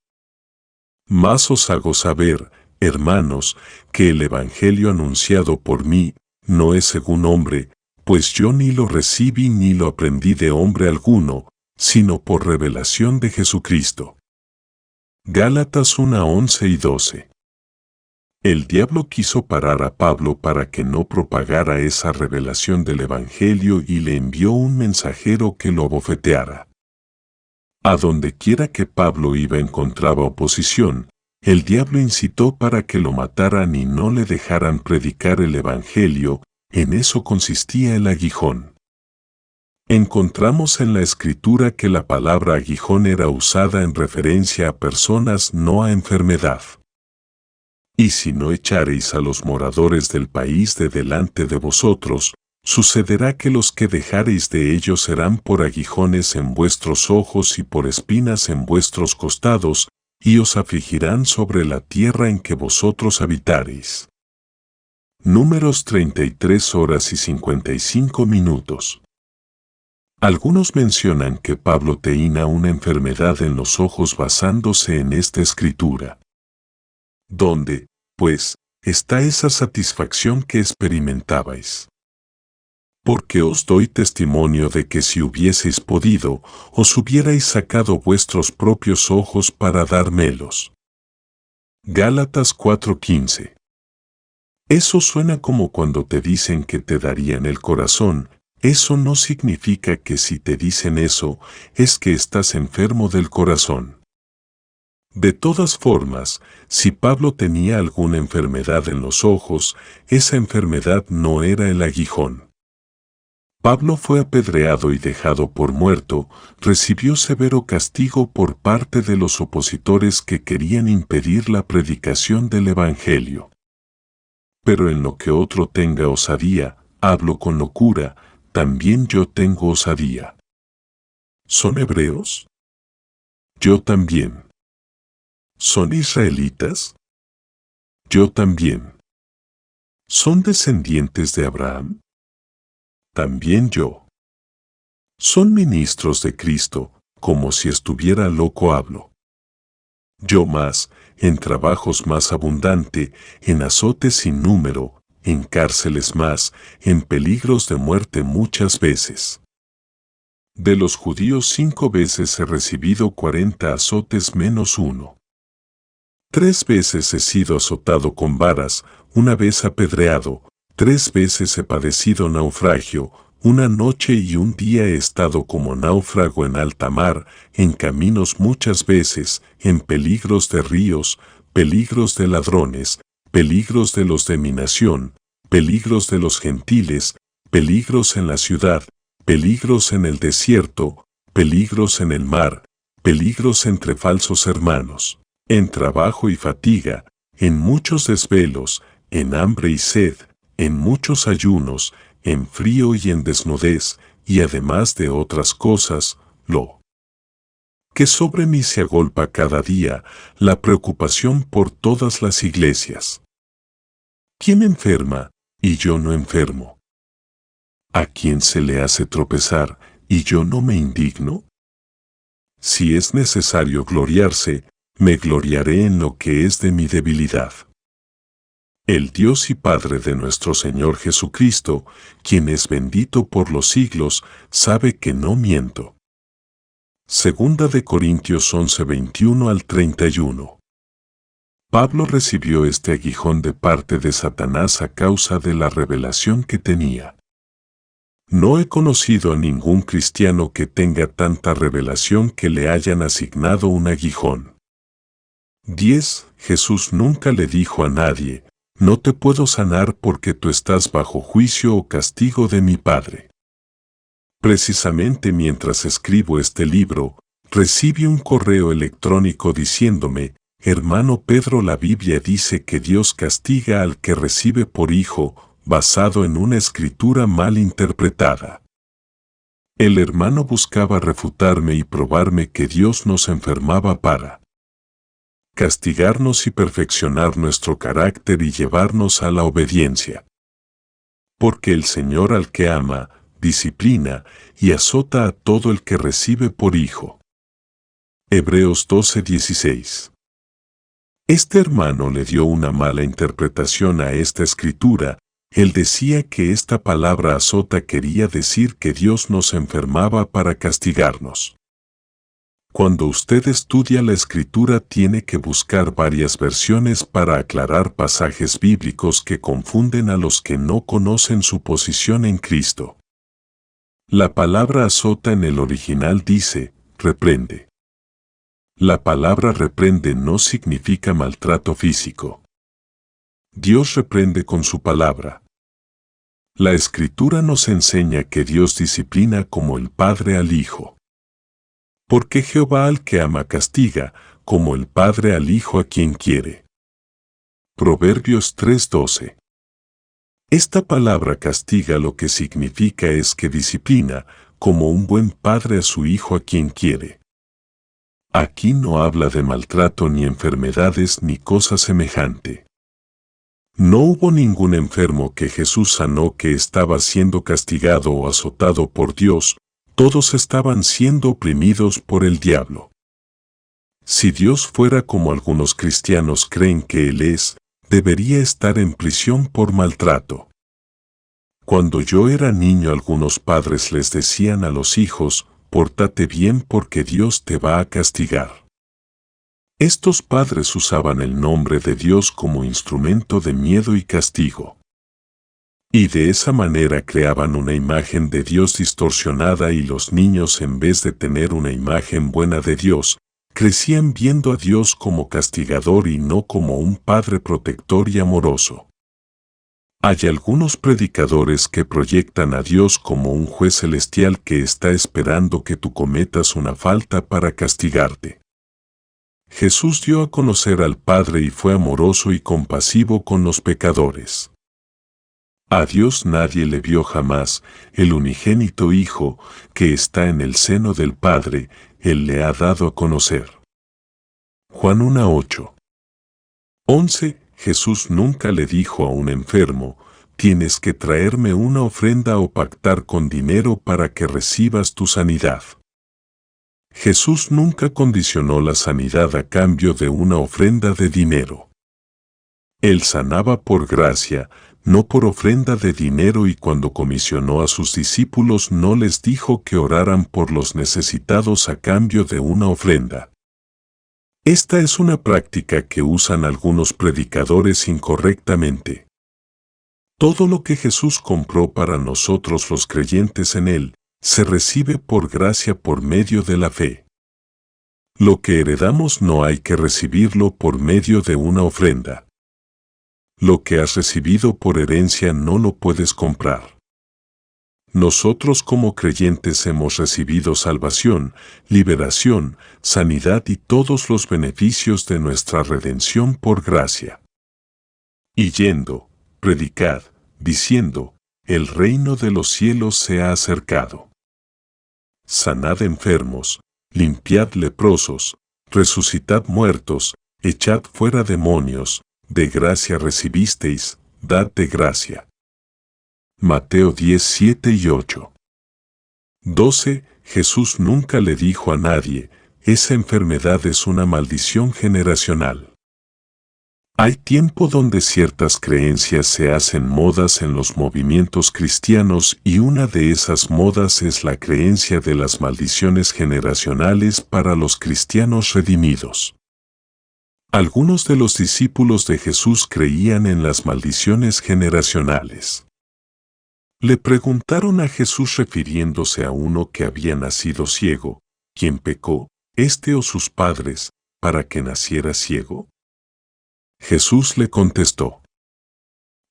Mas os hago saber, hermanos, que el Evangelio anunciado por mí no es según hombre, pues yo ni lo recibí ni lo aprendí de hombre alguno, sino por revelación de Jesucristo. Gálatas 1:11 y 12. El diablo quiso parar a Pablo para que no propagara esa revelación del Evangelio y le envió un mensajero que lo abofeteara. A donde quiera que Pablo iba encontraba oposición, el diablo incitó para que lo mataran y no le dejaran predicar el Evangelio, en eso consistía el aguijón. Encontramos en la Escritura que la palabra aguijón era usada en referencia a personas, no a enfermedad. Y si no echareis a los moradores del país de delante de vosotros, sucederá que los que dejareis de ellos serán por aguijones en vuestros ojos y por espinas en vuestros costados, y os afligirán sobre la tierra en que vosotros habitareis. Números 33:55. Algunos mencionan que Pablo tenía una enfermedad en los ojos basándose en esta escritura. ¿Dónde, pues, está esa satisfacción que experimentabais? Porque os doy testimonio de que si hubieseis podido, os hubierais sacado vuestros propios ojos para dármelos. Gálatas 4:15. Eso suena como cuando te dicen que te darían el corazón. Eso no significa que si te dicen eso, es que estás enfermo del corazón. De todas formas, si Pablo tenía alguna enfermedad en los ojos, esa enfermedad no era el aguijón. Pablo fue apedreado y dejado por muerto, recibió severo castigo por parte de los opositores que querían impedir la predicación del Evangelio. Pero en lo que otro tenga osadía, hablo con locura, también yo tengo osadía. ¿Son hebreos? Yo también. ¿Son israelitas? Yo también. ¿Son descendientes de Abraham? También yo. ¿Son ministros de Cristo? Como si estuviera loco hablo. Yo más, en trabajos más abundante, en azotes sin número, en cárceles más, en peligros de muerte muchas veces. De los judíos 5 veces he recibido 40 azotes menos uno. 3 veces he sido azotado con varas, 1 vez apedreado, 3 veces he padecido naufragio, 1 noche y 1 día he estado como náufrago en alta mar, en caminos muchas veces, en peligros de ríos, peligros de ladrones, peligros de los de mi nación, peligros de los gentiles, peligros en la ciudad, peligros en el desierto, peligros en el mar, peligros entre falsos hermanos, en trabajo y fatiga, en muchos desvelos, en hambre y sed, en muchos ayunos, en frío y en desnudez, y además de otras cosas, lo que sobre mí se agolpa cada día, la preocupación por todas las iglesias. ¿Quién enferma, y yo no enfermo? ¿A quién se le hace tropezar, y yo no me indigno? Si es necesario gloriarse, me gloriaré en lo que es de mi debilidad. El Dios y Padre de nuestro Señor Jesucristo, quien es bendito por los siglos, sabe que no miento. Segunda de Corintios 11:21-31. Pablo recibió este aguijón de parte de Satanás a causa de la revelación que tenía. No he conocido a ningún cristiano que tenga tanta revelación que le hayan asignado un aguijón. 10. Jesús nunca le dijo a nadie, no te puedo sanar porque tú estás bajo juicio o castigo de mi Padre. Precisamente mientras escribo este libro, recibí un correo electrónico diciéndome, hermano Pedro, la Biblia dice que Dios castiga al que recibe por hijo, basado en una escritura mal interpretada. El hermano buscaba refutarme y probarme que Dios nos enfermaba para castigarnos y perfeccionar nuestro carácter y llevarnos a la obediencia. Porque el Señor al que ama, disciplina y azota a todo el que recibe por hijo. Hebreos 12:16. Este hermano le dio una mala interpretación a esta escritura. Él decía que esta palabra azota quería decir que Dios nos enfermaba para castigarnos. Cuando usted estudia la escritura tiene que buscar varias versiones para aclarar pasajes bíblicos que confunden a los que no conocen su posición en Cristo. La palabra azota en el original dice, reprende. La palabra reprende no significa maltrato físico. Dios reprende con su palabra. La Escritura nos enseña que Dios disciplina como el Padre al Hijo. Porque Jehová al que ama castiga, como el Padre al Hijo a quien quiere. Proverbios 3:12. Esta palabra castiga lo que significa es que disciplina, como un buen padre a su hijo a quien quiere. Aquí no habla de maltrato ni enfermedades ni cosa semejante. No hubo ningún enfermo que Jesús sanó que estaba siendo castigado o azotado por Dios, todos estaban siendo oprimidos por el diablo. Si Dios fuera como algunos cristianos creen que Él es, debería estar en prisión por maltrato. Cuando yo era niño algunos padres les decían a los hijos, pórtate bien porque Dios te va a castigar. Estos padres usaban el nombre de Dios como instrumento de miedo y castigo. Y de esa manera creaban una imagen de Dios distorsionada y los niños en vez de tener una imagen buena de Dios, crecían viendo a Dios como castigador y no como un Padre protector y amoroso. Hay algunos predicadores que proyectan a Dios como un juez celestial que está esperando que tú cometas una falta para castigarte. Jesús dio a conocer al Padre y fue amoroso y compasivo con los pecadores. A Dios nadie le vio jamás, el unigénito Hijo, que está en el seno del Padre, Él le ha dado a conocer. Juan 1:8. 11. Jesús nunca le dijo a un enfermo, tienes que traerme una ofrenda o pactar con dinero para que recibas tu sanidad. Jesús nunca condicionó la sanidad a cambio de una ofrenda de dinero. Él sanaba por gracia, no por ofrenda de dinero y cuando comisionó a sus discípulos no les dijo que oraran por los necesitados a cambio de una ofrenda. Esta es una práctica que usan algunos predicadores incorrectamente. Todo lo que Jesús compró para nosotros los creyentes en Él, se recibe por gracia por medio de la fe. Lo que heredamos no hay que recibirlo por medio de una ofrenda. Lo que has recibido por herencia no lo puedes comprar. Nosotros como creyentes hemos recibido salvación, liberación, sanidad y todos los beneficios de nuestra redención por gracia. Y yendo, predicad, diciendo, el reino de los cielos se ha acercado. Sanad enfermos, limpiad leprosos, resucitad muertos, echad fuera demonios, de gracia recibisteis, dad de gracia. Mateo 10:7 y 8. 12. Jesús nunca le dijo a nadie, esa enfermedad es una maldición generacional. Hay tiempo donde ciertas creencias se hacen modas en los movimientos cristianos y una de esas modas es la creencia de las maldiciones generacionales para los cristianos redimidos. Algunos de los discípulos de Jesús creían en las maldiciones generacionales. Le preguntaron a Jesús refiriéndose a uno que había nacido ciego, ¿quién pecó, este o sus padres, para que naciera ciego? Jesús le contestó,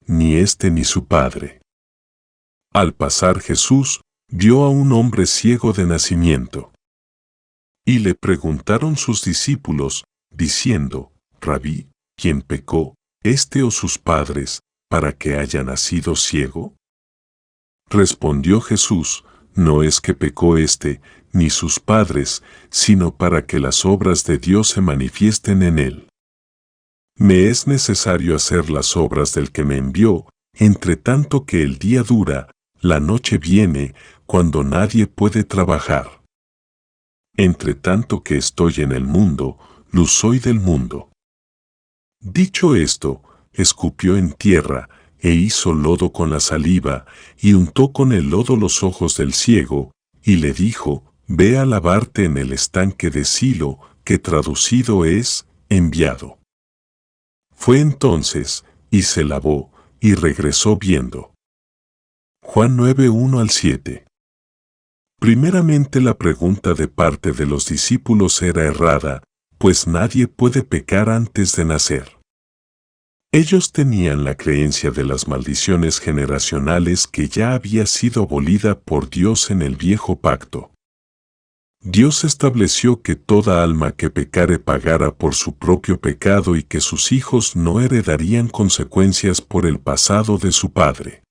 ni este ni su padre. Al pasar Jesús, vio a un hombre ciego de nacimiento. Y le preguntaron sus discípulos, diciendo, Rabí, ¿quién pecó, este o sus padres, para que haya nacido ciego? Respondió Jesús, no es que pecó ni sus padres, sino para que las obras de Dios se manifiesten en él. Me es necesario hacer las obras del que me envió, entre tanto que el día dura, la noche viene, cuando nadie puede trabajar. Entre tanto que estoy en el mundo, luz soy del mundo. Dicho esto, escupió en tierra, e hizo lodo con la saliva, y untó con el lodo los ojos del ciego, y le dijo, ve a lavarte en el estanque de Silo, que traducido es, enviado. Fue entonces, y se lavó, y regresó viendo. Juan 9, 1-7. Primeramente la pregunta de parte de los discípulos era errada, pues nadie puede pecar antes de nacer. Ellos tenían la creencia de las maldiciones generacionales que ya había sido abolida por Dios en el viejo pacto. Dios estableció que toda alma que pecare pagara por su propio pecado y que sus hijos no heredarían consecuencias por el pasado de su padre.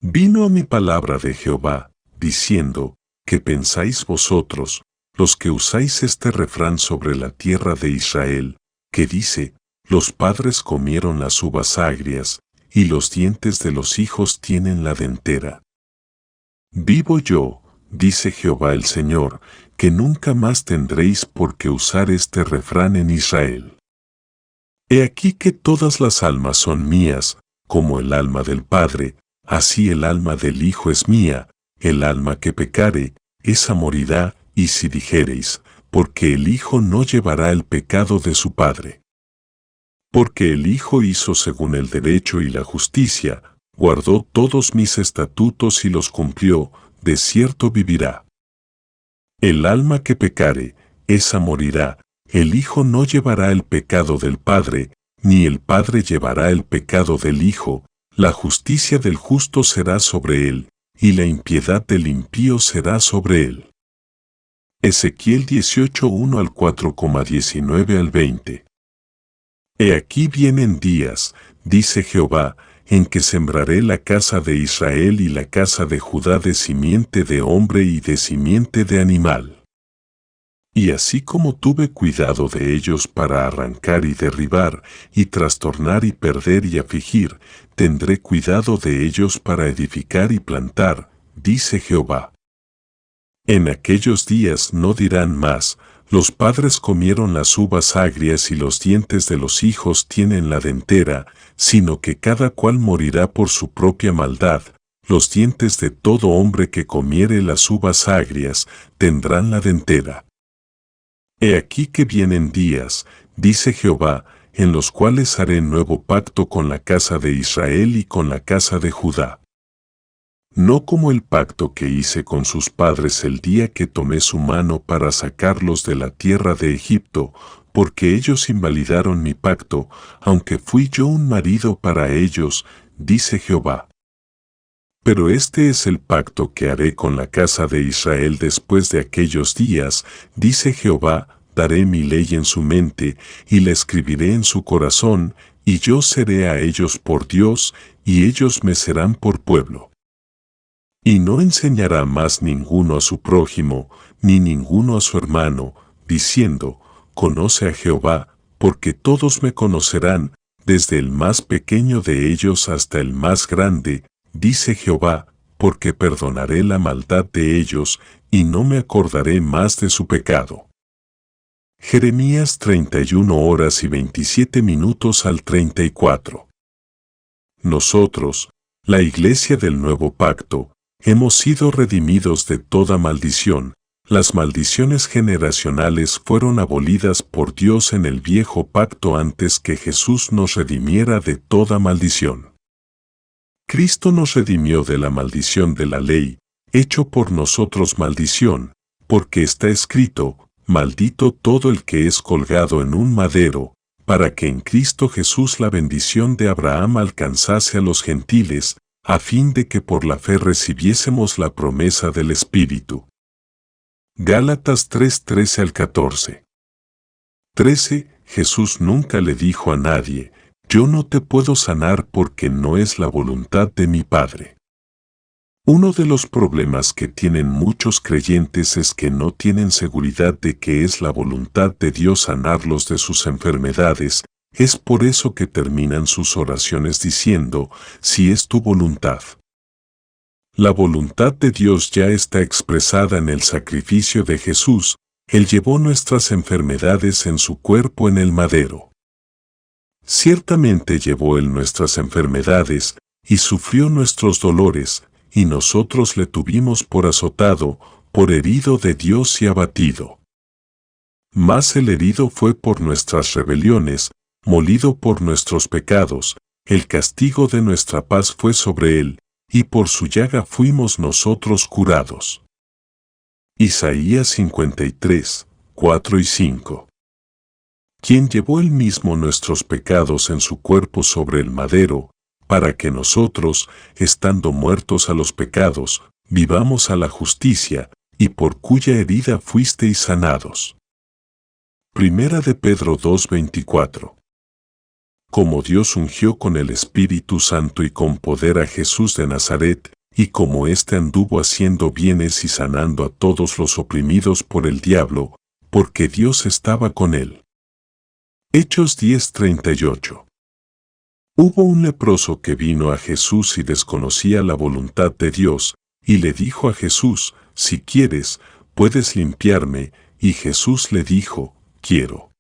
Vino a mi palabra de Jehová, diciendo, ¿qué pensáis vosotros, los que usáis este refrán sobre la tierra de Israel, que dice, los padres comieron las uvas agrias, y los dientes de los hijos tienen la dentera? Vivo yo, dice Jehová el Señor, que nunca más tendréis por qué usar este refrán en Israel. He aquí que todas las almas son mías, como el alma del Padre, así el alma del Hijo es mía, el alma que pecare, esa morirá, y si dijereis, porque el Hijo no llevará el pecado de su Padre. Porque el Hijo hizo según el derecho y la justicia, guardó todos mis estatutos y los cumplió, de cierto vivirá. El alma que pecare, esa morirá, el Hijo no llevará el pecado del Padre, ni el Padre llevará el pecado del Hijo, la justicia del justo será sobre él, y la impiedad del impío será sobre él. Ezequiel 18, 1-4, 19-20. He aquí vienen días, dice Jehová, en que sembraré la casa de Israel y la casa de Judá de simiente de hombre y de simiente de animal. Y así como tuve cuidado de ellos para arrancar y derribar, y trastornar y perder y afligir, tendré cuidado de ellos para edificar y plantar, dice Jehová. En aquellos días no dirán más, los padres comieron las uvas agrias y los dientes de los hijos tienen la dentera, sino que cada cual morirá por su propia maldad. Los dientes de todo hombre que comiere las uvas agrias tendrán la dentera. He aquí que vienen días, dice Jehová, en los cuales haré nuevo pacto con la casa de Israel y con la casa de Judá. No como el pacto que hice con sus padres el día que tomé su mano para sacarlos de la tierra de Egipto, porque ellos invalidaron mi pacto, aunque fui yo un marido para ellos, dice Jehová. Pero este es el pacto que haré con la casa de Israel después de aquellos días, dice Jehová, daré mi ley en su mente, y la escribiré en su corazón, y yo seré a ellos por Dios, y ellos me serán por pueblo. Y no enseñará más ninguno a su prójimo, ni ninguno a su hermano, diciendo, conoce a Jehová, porque todos me conocerán, desde el más pequeño de ellos hasta el más grande, dice Jehová, porque perdonaré la maldad de ellos, y no me acordaré más de su pecado. Jeremías 31:27-34. Nosotros, la Iglesia del Nuevo Pacto, hemos sido redimidos de toda maldición. Las maldiciones generacionales fueron abolidas por Dios en el viejo pacto antes que Jesús nos redimiera de toda maldición. Cristo nos redimió de la maldición de la ley, hecho por nosotros maldición, porque está escrito, maldito todo el que es colgado en un madero, para que en Cristo Jesús la bendición de Abraham alcanzase a los gentiles, a fin de que por la fe recibiésemos la promesa del Espíritu. Gálatas 3:13-14. 13. Jesús nunca le dijo a nadie, yo no te puedo sanar porque no es la voluntad de mi Padre. Uno de los problemas que tienen muchos creyentes es que no tienen seguridad de que es la voluntad de Dios sanarlos de sus enfermedades. Es por eso que terminan sus oraciones diciendo, si es tu voluntad. La voluntad de Dios ya está expresada en el sacrificio de Jesús. Él llevó nuestras enfermedades en su cuerpo en el madero. Ciertamente llevó Él nuestras enfermedades y sufrió nuestros dolores, y nosotros le tuvimos por azotado, por herido de Dios y abatido. Mas el herido fue por nuestras rebeliones, molido por nuestros pecados, el castigo de nuestra paz fue sobre él, y por su llaga fuimos nosotros curados. Isaías 53, 4 y 5. Quien llevó él mismo nuestros pecados en su cuerpo sobre el madero, para que nosotros, estando muertos a los pecados, vivamos a la justicia, y por cuya herida fuisteis sanados. Primera de Pedro 2:24. Como Dios ungió con el Espíritu Santo y con poder a Jesús de Nazaret, y como éste anduvo haciendo bienes y sanando a todos los oprimidos por el diablo, porque Dios estaba con él. Hechos 10:38. Hubo un leproso que vino a Jesús y desconocía la voluntad de Dios, y le dijo a Jesús, si quieres, puedes limpiarme, y Jesús le dijo, quiero.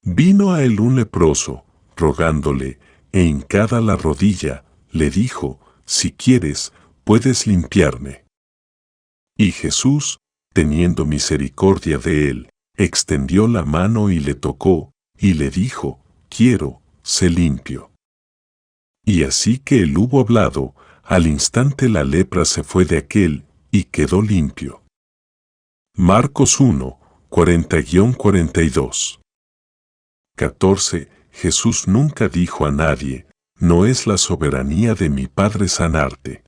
Vino a él un leproso, rogándole, e hincada la rodilla, le dijo, si quieres, puedes limpiarme. Y Jesús, teniendo misericordia de él, extendió la mano y le tocó, y le dijo, quiero, sé limpio. Y así que él hubo hablado, al instante la lepra se fue de aquél, y quedó limpio. Marcos 1, 40-42. 14. Jesús nunca dijo a nadie, no es la soberanía de mi Padre sanarte.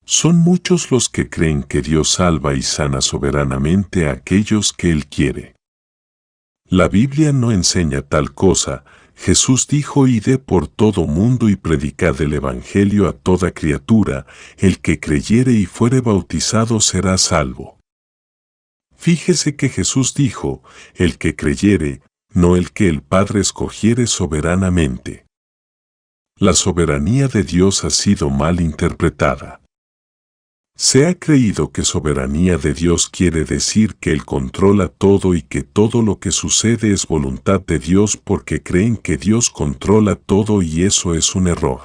Son muchos los que creen que Dios salva y sana soberanamente a aquellos que Él quiere. La Biblia no enseña tal cosa. Jesús dijo, id por todo mundo y predicad el Evangelio a toda criatura, el que creyere y fuere bautizado será salvo. Fíjese que Jesús dijo, el que creyere, no el que el Padre escogiere soberanamente. La soberanía de Dios ha sido mal interpretada. Se ha creído que soberanía de Dios quiere decir que Él controla todo y que todo lo que sucede es voluntad de Dios porque creen que Dios controla todo y eso es un error.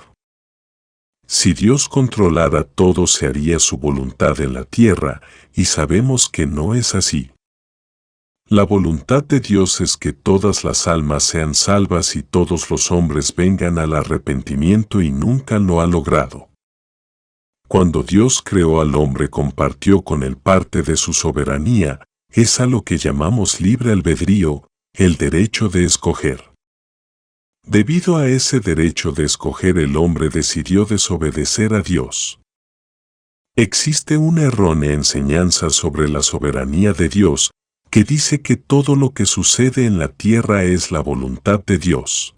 Si Dios controlara todo se haría su voluntad en la tierra y sabemos que no es así. La voluntad de Dios es que todas las almas sean salvas y todos los hombres vengan al arrepentimiento y nunca lo ha logrado. Cuando Dios creó al hombre compartió con él parte de su soberanía, es a lo que llamamos libre albedrío, el derecho de escoger. Debido a ese derecho de escoger el hombre decidió desobedecer a Dios. Existe una errónea enseñanza sobre la soberanía de Dios, que dice que todo lo que sucede en la tierra es la voluntad de Dios.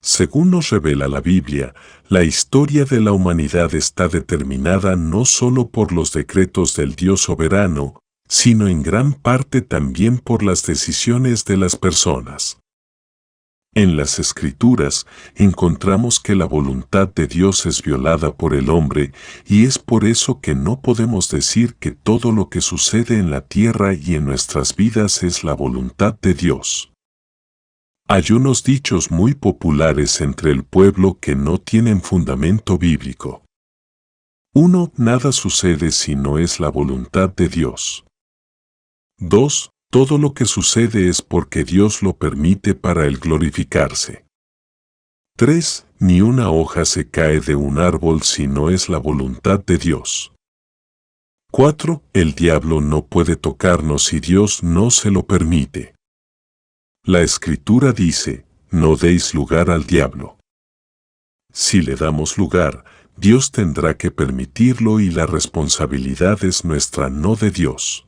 Según nos revela la Biblia, la historia de la humanidad está determinada no solo por los decretos del Dios soberano, sino en gran parte también por las decisiones de las personas. En las Escrituras encontramos que la voluntad de Dios es violada por el hombre y es por eso que no podemos decir que todo lo que sucede en la tierra y en nuestras vidas es la voluntad de Dios. Hay unos dichos muy populares entre el pueblo que no tienen fundamento bíblico. 1. Nada sucede si no es la voluntad de Dios. 2. Todo lo que sucede es porque Dios lo permite para Él glorificarse. 3. Ni una hoja se cae de un árbol si no es la voluntad de Dios. 4. El diablo no puede tocarnos si Dios no se lo permite. La Escritura dice, no deis lugar al diablo. Si le damos lugar, Dios tendrá que permitirlo y la responsabilidad es nuestra, no de Dios.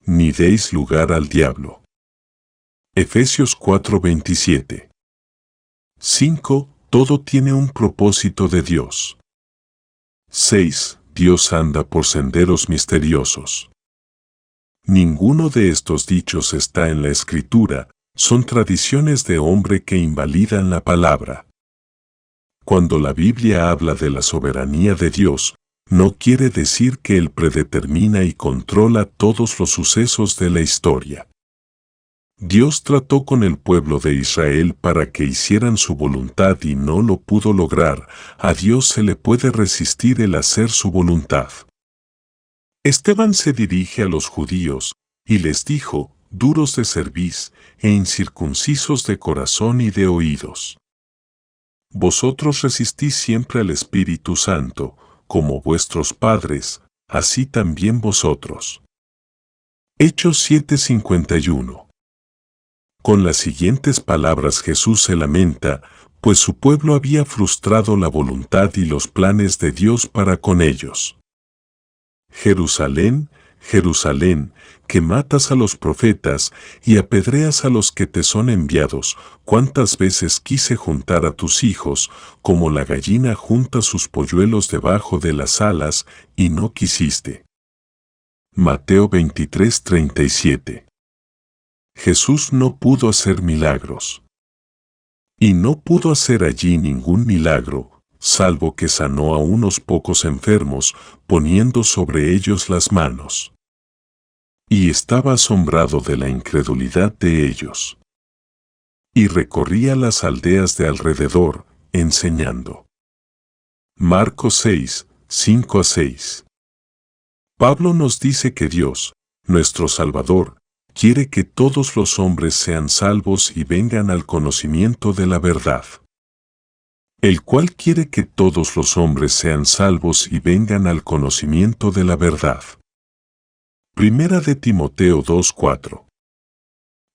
Ni deis lugar al diablo. Efesios 4:27. 5. Todo tiene un propósito de Dios. 6. Dios anda por senderos misteriosos. Ninguno de estos dichos está en la Escritura, son tradiciones de hombre que invalidan la palabra. Cuando la Biblia habla de la soberanía de Dios, no quiere decir que Él predetermina y controla todos los sucesos de la historia. Dios trató con el pueblo de Israel para que hicieran su voluntad y no lo pudo lograr. A Dios se le puede resistir el hacer su voluntad. Esteban se dirige a los judíos y les dijo, duros de cerviz e incircuncisos de corazón y de oídos. Vosotros resistís siempre al Espíritu Santo, como vuestros padres, así también vosotros. Hechos 7:51. Con las siguientes palabras Jesús se lamenta, pues su pueblo había frustrado la voluntad y los planes de Dios para con ellos. Jerusalén, Jerusalén, que matas a los profetas y apedreas a los que te son enviados, cuántas veces quise juntar a tus hijos, como la gallina junta sus polluelos debajo de las alas, y no quisiste. Mateo 23:37. Jesús no pudo hacer milagros. Y no pudo hacer allí ningún milagro, salvo que sanó a unos pocos enfermos, poniendo sobre ellos las manos. Y estaba asombrado de la incredulidad de ellos. Y recorría las aldeas de alrededor, enseñando. Marcos 6, 5-6. Pablo nos dice que Dios, nuestro Salvador, quiere que todos los hombres sean salvos y vengan al conocimiento de la verdad. El cual quiere que todos los hombres sean salvos y vengan al conocimiento de la verdad. Primera de Timoteo 2:4.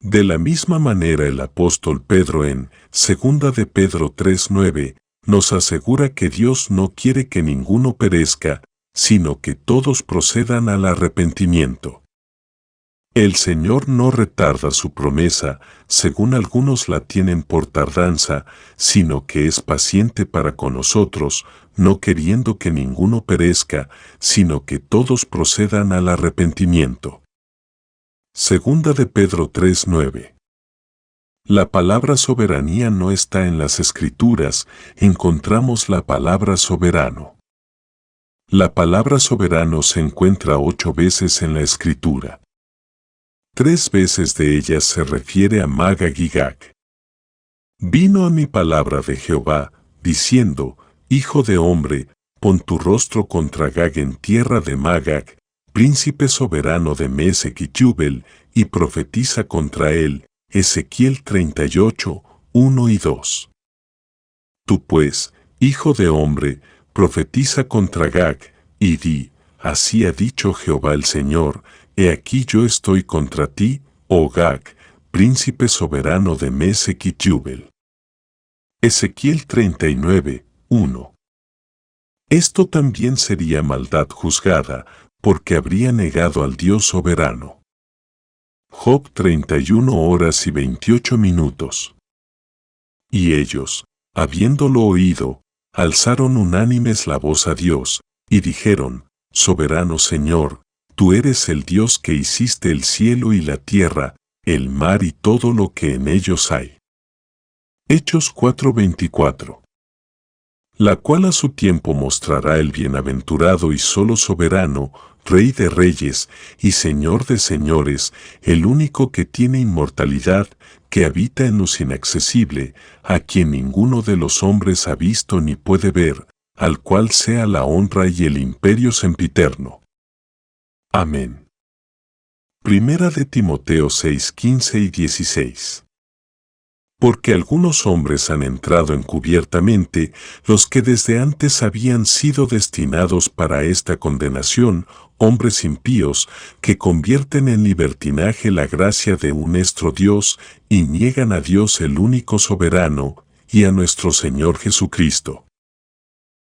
De la misma manera el apóstol Pedro en Segunda de Pedro 3:9 nos asegura que Dios no quiere que ninguno perezca, sino que todos procedan al arrepentimiento. El Señor no retarda su promesa, según algunos la tienen por tardanza, sino que es paciente para con nosotros, no queriendo que ninguno perezca, sino que todos procedan al arrepentimiento. Segunda de Pedro 3:9. La palabra soberanía no está en las Escrituras, encontramos la palabra soberano. La palabra soberano se encuentra 8 veces en la Escritura. 3 veces de ellas se refiere a Magag y Gag. Vino a mi palabra de Jehová, diciendo, Hijo de hombre, pon tu rostro contra Gag en tierra de Magag, príncipe soberano de Mesec y Tubal, y profetiza contra él. Ezequiel 38, 1 y 2. Tú pues, hijo de hombre, profetiza contra Gag, y di, así ha dicho Jehová el Señor, he aquí yo estoy contra ti, oh Gag, príncipe soberano de Mesec y Tubal. Ezequiel 39, 1. Esto también sería maldad juzgada, porque habría negado al Dios soberano. Job 31 horas y 28 minutos. Y ellos, habiéndolo oído, alzaron unánimes la voz a Dios, y dijeron, Soberano Señor, tú eres el Dios que hiciste el cielo y la tierra, el mar y todo lo que en ellos hay. Hechos 4:24. La cual a su tiempo mostrará el bienaventurado y solo soberano, Rey de reyes y Señor de señores, el único que tiene inmortalidad, que habita en lo inaccesible, a quien ninguno de los hombres ha visto ni puede ver, al cual sea la honra y el imperio sempiterno. Amén. Primera de Timoteo 6:15 y 16. Porque algunos hombres han entrado encubiertamente, los que desde antes habían sido destinados para esta condenación, hombres impíos, que convierten en libertinaje la gracia de un nuestro Dios, y niegan a Dios el único soberano, y a nuestro Señor Jesucristo.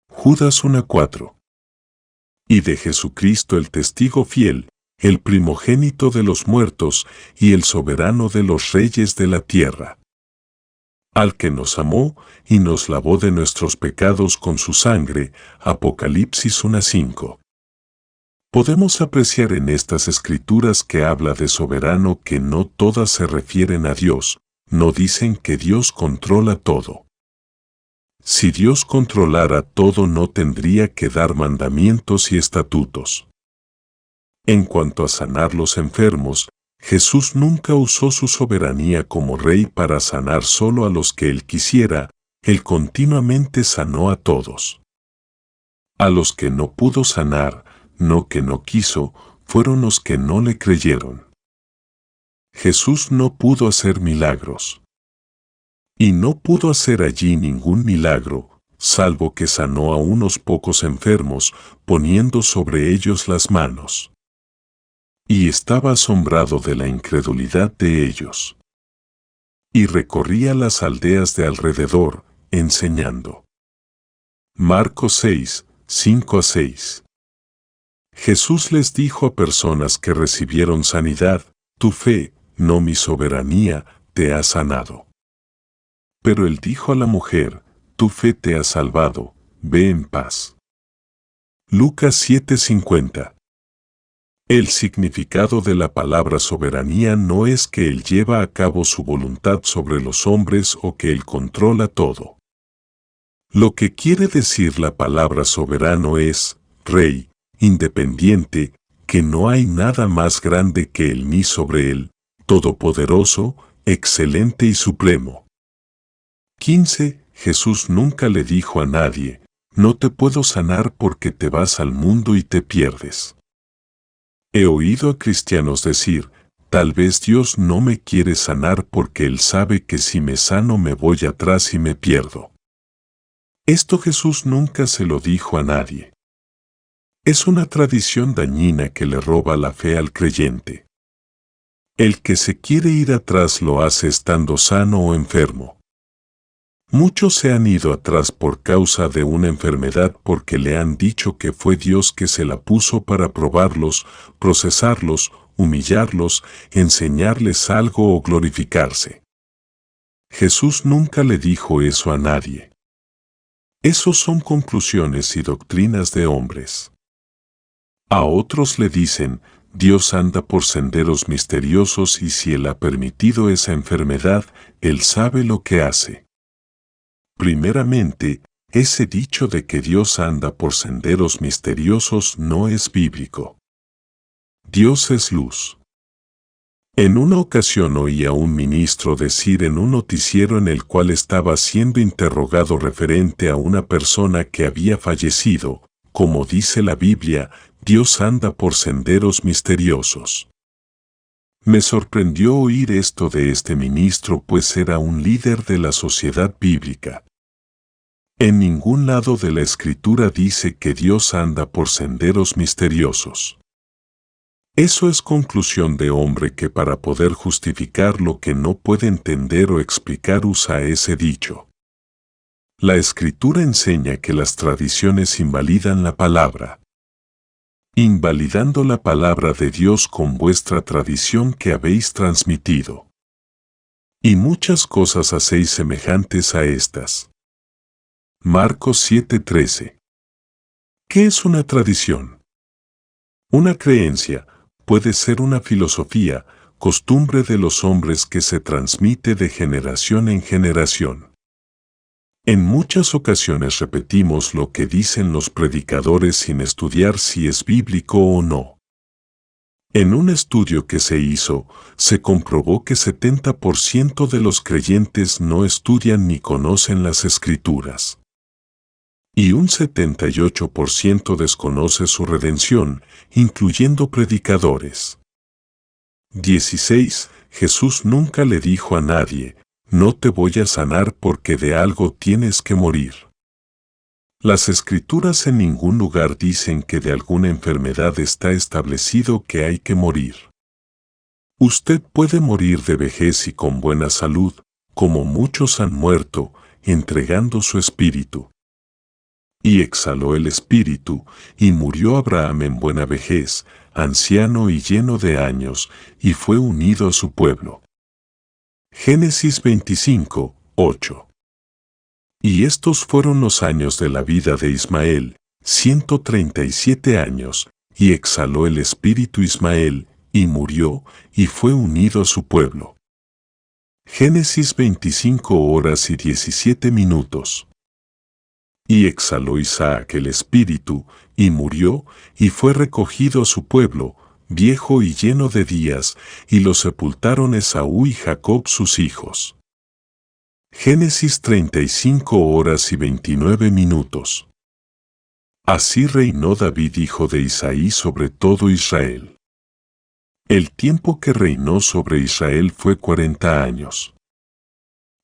Judas 1:4. Y de Jesucristo el testigo fiel, el primogénito de los muertos, y el soberano de los reyes de la tierra. al que nos amó y nos lavó de nuestros pecados con su sangre. Apocalipsis 1:5. Podemos apreciar en estas escrituras que habla de soberano que no todas se refieren a Dios, no dicen que Dios controla todo. Si Dios controlara todo no tendría que dar mandamientos y estatutos. En cuanto a sanar los enfermos, Jesús nunca usó su soberanía como rey para sanar solo a los que Él quisiera, Él continuamente sanó a todos. A los que no pudo sanar, no que no quiso, fueron los que no le creyeron. Jesús no pudo hacer milagros. Y no pudo hacer allí ningún milagro, salvo que sanó a unos pocos enfermos, poniendo sobre ellos las manos. Y estaba asombrado de la incredulidad de ellos. Y recorría las aldeas de alrededor, enseñando. Marcos 6, 5-6. Jesús les dijo a personas que recibieron sanidad, tu fe, no mi soberanía, te ha sanado. Pero él dijo a la mujer, tu fe te ha salvado, ve en paz. Lucas 7:50. El significado de la palabra soberanía no es que Él lleva a cabo su voluntad sobre los hombres o que Él controla todo. Lo que quiere decir la palabra soberano es, rey, independiente, que no hay nada más grande que Él ni sobre Él, todopoderoso, excelente y supremo. 15. Jesús nunca le dijo a nadie, no te puedo sanar porque te vas al mundo y te pierdes. He oído a cristianos decir, tal vez Dios no me quiere sanar porque Él sabe que si me sano me voy atrás y me pierdo. Esto Jesús nunca se lo dijo a nadie. Es una tradición dañina que le roba la fe al creyente. El que se quiere ir atrás lo hace estando sano o enfermo. Muchos se han ido atrás por causa de una enfermedad porque le han dicho que fue Dios que se la puso para probarlos, procesarlos, humillarlos, enseñarles algo o glorificarse. Jesús nunca le dijo eso a nadie. Esos son conclusiones y doctrinas de hombres. A otros le dicen, Dios anda por senderos misteriosos y si Él ha permitido esa enfermedad, Él sabe lo que hace. Primeramente, ese dicho de que Dios anda por senderos misteriosos no es bíblico. Dios es luz. En una ocasión oí a un ministro decir en un noticiero en el cual estaba siendo interrogado referente a una persona que había fallecido, como dice la Biblia, Dios anda por senderos misteriosos. Me sorprendió oír esto de este ministro pues era un líder de la sociedad bíblica. En ningún lado de la Escritura dice que Dios anda por senderos misteriosos. Eso es conclusión de hombre que para poder justificar lo que no puede entender o explicar usa ese dicho. La Escritura enseña que las tradiciones invalidan la palabra. Invalidando la palabra de Dios con vuestra tradición que habéis transmitido. Y muchas cosas hacéis semejantes a estas. Marcos 7:13. ¿Qué es una tradición? Una creencia puede ser una filosofía, costumbre de los hombres que se transmite de generación en generación. En muchas ocasiones repetimos lo que dicen los predicadores sin estudiar si es bíblico o no. En un estudio que se hizo, se comprobó que 70% de los creyentes no estudian ni conocen las Escrituras. Y un 78% desconoce su redención, incluyendo predicadores. 16. Jesús nunca le dijo a nadie, no te voy a sanar porque de algo tienes que morir. Las Escrituras en ningún lugar dicen que de alguna enfermedad está establecido que hay que morir. Usted puede morir de vejez y con buena salud, como muchos han muerto, entregando su espíritu. Y exhaló el espíritu, y murió Abraham en buena vejez, anciano y lleno de años, y fue unido a su pueblo. Génesis 25, 8. Y estos fueron los años de la vida de Ismael, 137 años, y exhaló el espíritu Ismael, y murió, y fue unido a su pueblo. Génesis 25:17. Y exhaló Isaac el espíritu, y murió, y fue recogido a su pueblo, viejo y lleno de días, y lo sepultaron Esaú y Jacob sus hijos. Génesis 35:29. Así reinó David hijo de Isaí sobre todo Israel. El tiempo que reinó sobre Israel fue 40 años.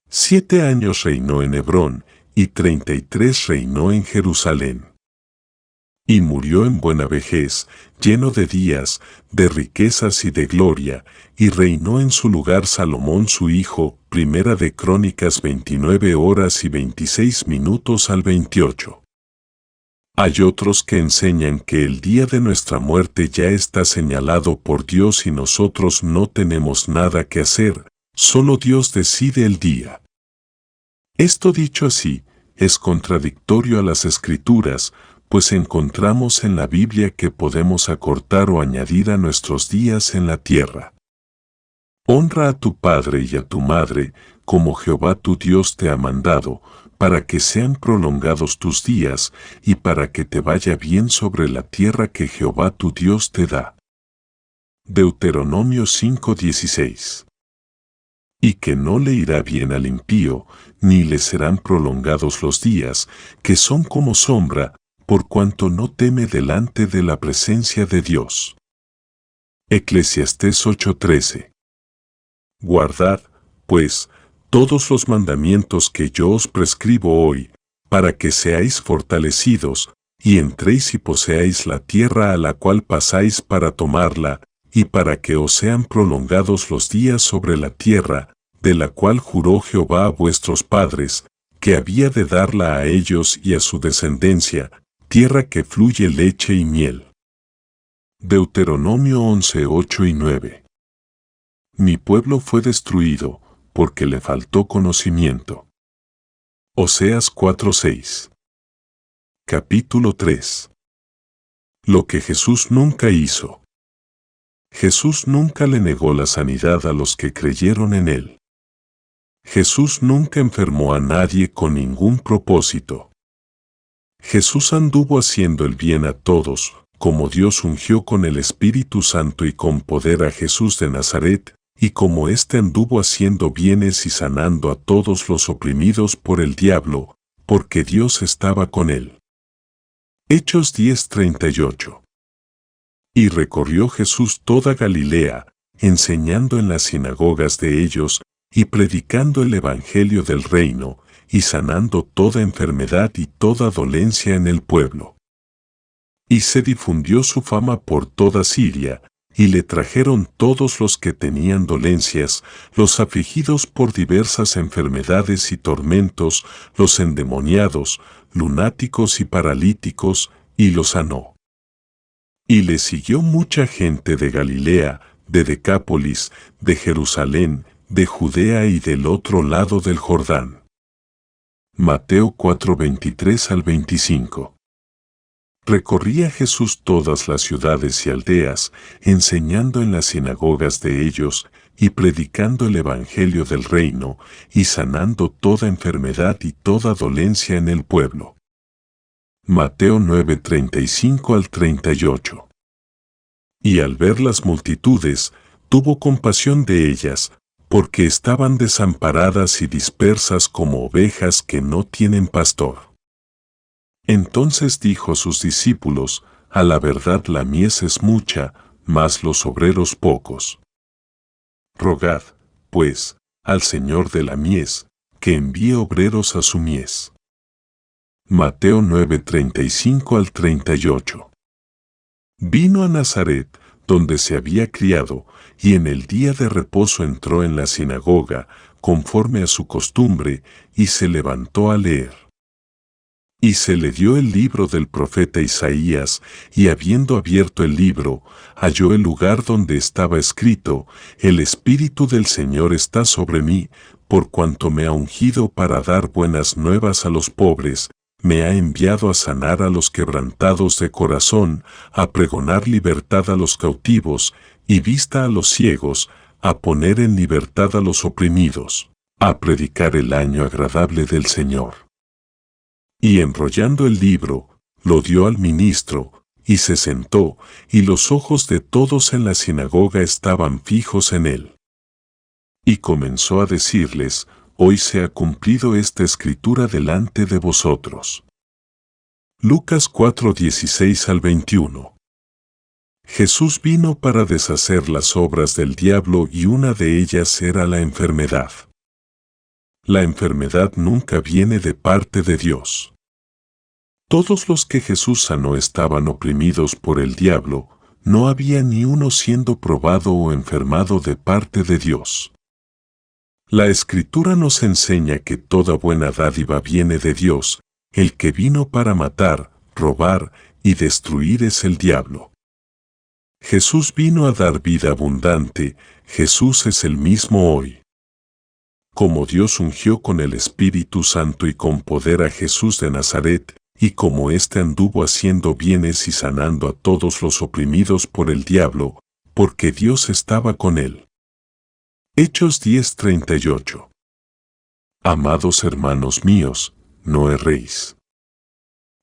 7 años reinó en Hebrón, y 33 reinó en Jerusalén. Y murió en buena vejez, lleno de días, de riquezas y de gloria, y reinó en su lugar Salomón su hijo. Primera de Crónicas 29:26 al 28. Hay otros que enseñan que el día de nuestra muerte ya está señalado por Dios y nosotros no tenemos nada que hacer, solo Dios decide el día. Esto dicho así, es contradictorio a las Escrituras, pues encontramos en la Biblia que podemos acortar o añadir a nuestros días en la tierra. Honra a tu padre y a tu madre, como Jehová tu Dios te ha mandado, para que sean prolongados tus días, y para que te vaya bien sobre la tierra que Jehová tu Dios te da. Deuteronomio 5:16. Y que no le irá bien al impío, ni le serán prolongados los días, que son como sombra, por cuanto no teme delante de la presencia de Dios. Eclesiastés 8:13. Guardad, pues, todos los mandamientos que yo os prescribo hoy, para que seáis fortalecidos, y entréis y poseáis la tierra a la cual pasáis para tomarla, y para que os sean prolongados los días sobre la tierra, de la cual juró Jehová a vuestros padres, que había de darla a ellos y a su descendencia, tierra que fluye leche y miel. Deuteronomio 11:8 y 9. Mi pueblo fue destruido, porque le faltó conocimiento. Oseas 4:6. Capítulo 3. Lo que Jesús nunca hizo. Jesús nunca le negó la sanidad a los que creyeron en él. Jesús nunca enfermó a nadie con ningún propósito. Jesús anduvo haciendo el bien a todos, como Dios ungió con el Espíritu Santo y con poder a Jesús de Nazaret, y como éste anduvo haciendo bienes y sanando a todos los oprimidos por el diablo, porque Dios estaba con él. Hechos 10:38. Y recorrió Jesús toda Galilea, enseñando en las sinagogas de ellos, y predicando el evangelio del reino, y sanando toda enfermedad y toda dolencia en el pueblo. Y se difundió su fama por toda Siria, y le trajeron todos los que tenían dolencias, los afligidos por diversas enfermedades y tormentos, los endemoniados, lunáticos y paralíticos, y los sanó. Y le siguió mucha gente de Galilea, de Decápolis, de Jerusalén, de Judea y del otro lado del Jordán. Mateo 4:23 al 25. Recorría Jesús todas las ciudades y aldeas, enseñando en las sinagogas de ellos, y predicando el evangelio del reino, y sanando toda enfermedad y toda dolencia en el pueblo. Mateo 9:35 al 38. Y al ver las multitudes, tuvo compasión de ellas, porque estaban desamparadas y dispersas como ovejas que no tienen pastor. Entonces dijo a sus discípulos: a la verdad la mies es mucha, mas los obreros pocos. Rogad, pues, al Señor de la mies, que envíe obreros a su mies. Mateo 9:35 al 38. Vino a Nazaret, donde se había criado, y en el día de reposo entró en la sinagoga, conforme a su costumbre, y se levantó a leer. Y se le dio el libro del profeta Isaías, y habiendo abierto el libro, halló el lugar donde estaba escrito: El Espíritu del Señor está sobre mí, por cuanto me ha ungido para dar buenas nuevas a los pobres, me ha enviado a sanar a los quebrantados de corazón, a pregonar libertad a los cautivos, y vista a los ciegos, a poner en libertad a los oprimidos, a predicar el año agradable del Señor. Y enrollando el libro, lo dio al ministro, y se sentó, y los ojos de todos en la sinagoga estaban fijos en él. Y comenzó a decirles: Hoy se ha cumplido esta escritura delante de vosotros. Lucas 4:16 al 21. Jesús vino para deshacer las obras del diablo y una de ellas era la enfermedad. La enfermedad nunca viene de parte de Dios. Todos los que Jesús sanó estaban oprimidos por el diablo, no había ni uno siendo probado o enfermado de parte de Dios. La Escritura nos enseña que toda buena dádiva viene de Dios, el que vino para matar, robar y destruir es el diablo. Jesús vino a dar vida abundante, Jesús es el mismo hoy. Como Dios ungió con el Espíritu Santo y con poder a Jesús de Nazaret, y como éste anduvo haciendo bienes y sanando a todos los oprimidos por el diablo, porque Dios estaba con él. Hechos 10:38. Amados hermanos míos, no erréis.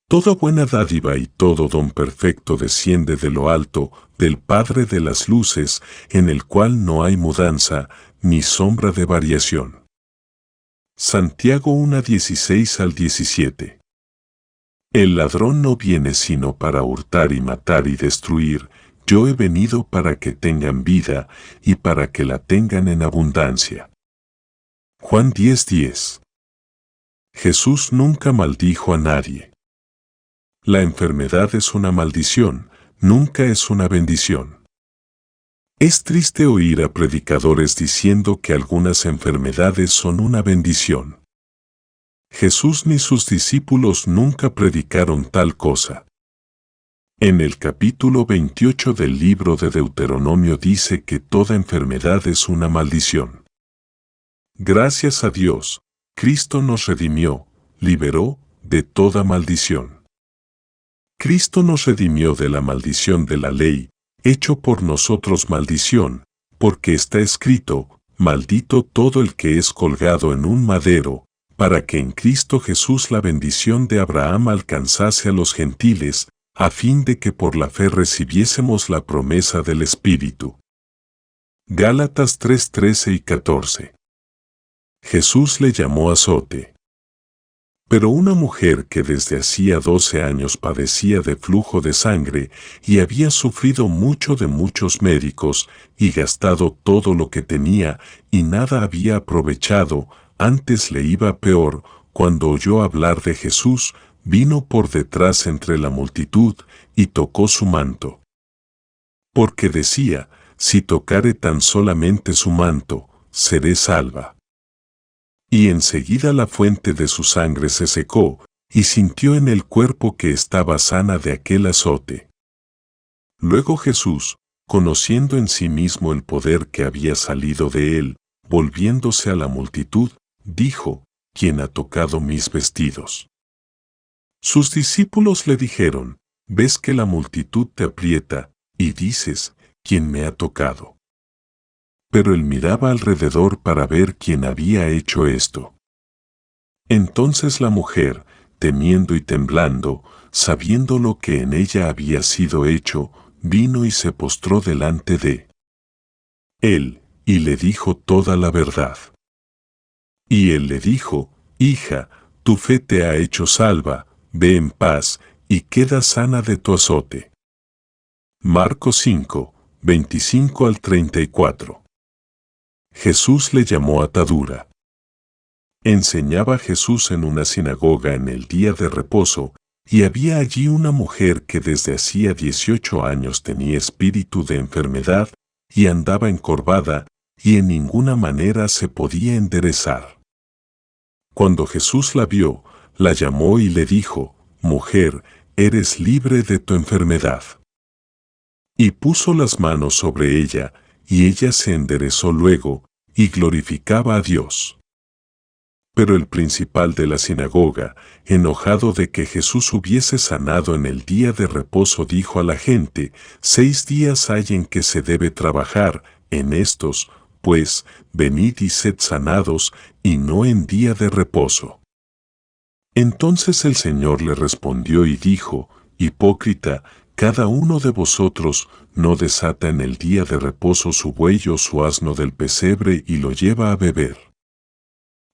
Toda buena dádiva y todo don perfecto desciende de lo alto, del Padre de las luces, en el cual no hay mudanza, ni sombra de variación. Santiago 1:16 al 17. El ladrón no viene sino para hurtar y matar y destruir. Yo he venido para que tengan vida, y para que la tengan en abundancia. Juan 10:10. Jesús nunca maldijo a nadie. La enfermedad es una maldición, nunca es una bendición. Es triste oír a predicadores diciendo que algunas enfermedades son una bendición. Jesús ni sus discípulos nunca predicaron tal cosa. En el capítulo 28 del libro de Deuteronomio dice que toda enfermedad es una maldición. Gracias a Dios, Cristo nos redimió, liberó de toda maldición. Cristo nos redimió de la maldición de la ley, hecho por nosotros maldición, porque está escrito: maldito todo el que es colgado en un madero, para que en Cristo Jesús la bendición de Abraham alcanzase a los gentiles, a fin de que por la fe recibiésemos la promesa del Espíritu. Gálatas 3:13 y 14. Jesús le llamó azote. Pero una mujer que desde hacía 12 años padecía de flujo de sangre y había sufrido mucho de muchos médicos y gastado todo lo que tenía y nada había aprovechado, antes le iba peor, cuando oyó hablar de Jesús, vino por detrás entre la multitud y tocó su manto. Porque decía: si tocare tan solamente su manto, seré salva. Y enseguida la fuente de su sangre se secó, y sintió en el cuerpo que estaba sana de aquel azote. Luego Jesús, conociendo en sí mismo el poder que había salido de él, volviéndose a la multitud, dijo: ¿Quién ha tocado mis vestidos? Sus discípulos le dijeron: ¿ves que la multitud te aprieta, y dices: ¿quién me ha tocado? Pero él miraba alrededor para ver quién había hecho esto. Entonces la mujer, temiendo y temblando, sabiendo lo que en ella había sido hecho, vino y se postró delante de él, y le dijo toda la verdad. Y él le dijo: hija, tu fe te ha hecho salva, ve en paz, y queda sana de tu azote. Marcos 5, 25 al 34. Jesús le llamó atadura. Enseñaba Jesús en una sinagoga en el día de reposo, y había allí una mujer que desde hacía 18 años tenía espíritu de enfermedad, y andaba encorvada, y en ninguna manera se podía enderezar. Cuando Jesús la vio, la llamó y le dijo: mujer, eres libre de tu enfermedad. Y puso las manos sobre ella, y ella se enderezó luego, y glorificaba a Dios. Pero el principal de la sinagoga, enojado de que Jesús hubiese sanado en el día de reposo, dijo a la gente: 6 días hay en que se debe trabajar, en estos, pues, venid y sed sanados, y no en día de reposo. Entonces el Señor le respondió y dijo: Hipócrita, cada uno de vosotros no desata en el día de reposo su buey o su asno del pesebre y lo lleva a beber.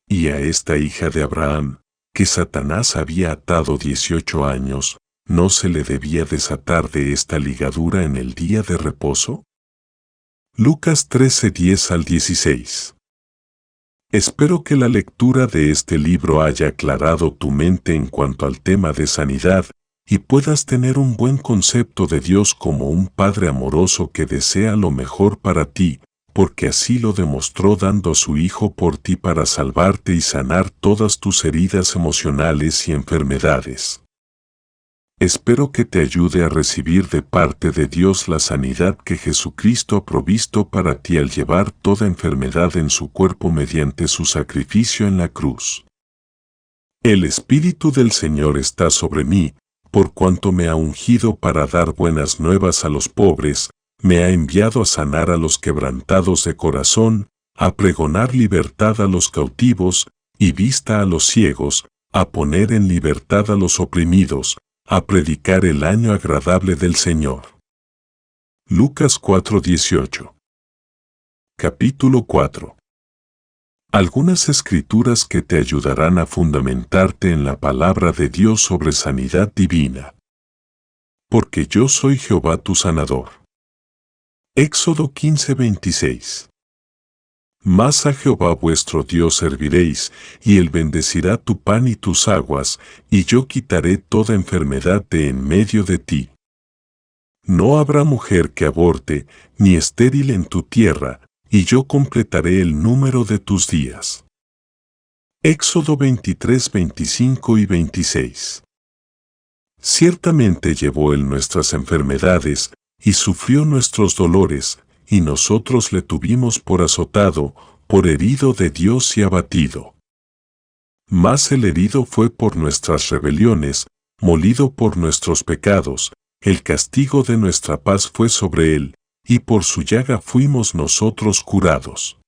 Y a esta hija de Abraham, que Satanás había atado 18 años, ¿no se le debía desatar de esta ligadura en el día de reposo? Lucas 13:10 al 16. Espero que la lectura de este libro haya aclarado tu mente en cuanto al tema de sanidad y puedas tener un buen concepto de Dios como un Padre amoroso que desea lo mejor para ti, porque así lo demostró dando a su Hijo por ti para salvarte y sanar todas tus heridas emocionales y enfermedades. Espero que te ayude a recibir de parte de Dios la sanidad que Jesucristo ha provisto para ti al llevar toda enfermedad en su cuerpo mediante su sacrificio en la cruz. El Espíritu del Señor está sobre mí, por cuanto me ha ungido para dar buenas nuevas a los pobres, me ha enviado a sanar a los quebrantados de corazón, a pregonar libertad a los cautivos, y vista a los ciegos, a poner en libertad a los oprimidos, a predicar el año agradable del Señor. Lucas 4:18. Capítulo 4. Algunas escrituras que te ayudarán a fundamentarte en la palabra de Dios sobre sanidad divina. Porque yo soy Jehová tu sanador. Éxodo 15:26. Mas a Jehová vuestro Dios serviréis, y él bendecirá tu pan y tus aguas, y yo quitaré toda enfermedad de en medio de ti. No habrá mujer que aborte, ni estéril en tu tierra, y yo completaré el número de tus días. Éxodo 23:25 y 26. Ciertamente llevó él nuestras enfermedades, y sufrió nuestros dolores, y nosotros le tuvimos por azotado, por herido de Dios y abatido. Mas el herido fue por nuestras rebeliones, molido por nuestros pecados, el castigo de nuestra paz fue sobre él, y por su llaga fuimos nosotros curados.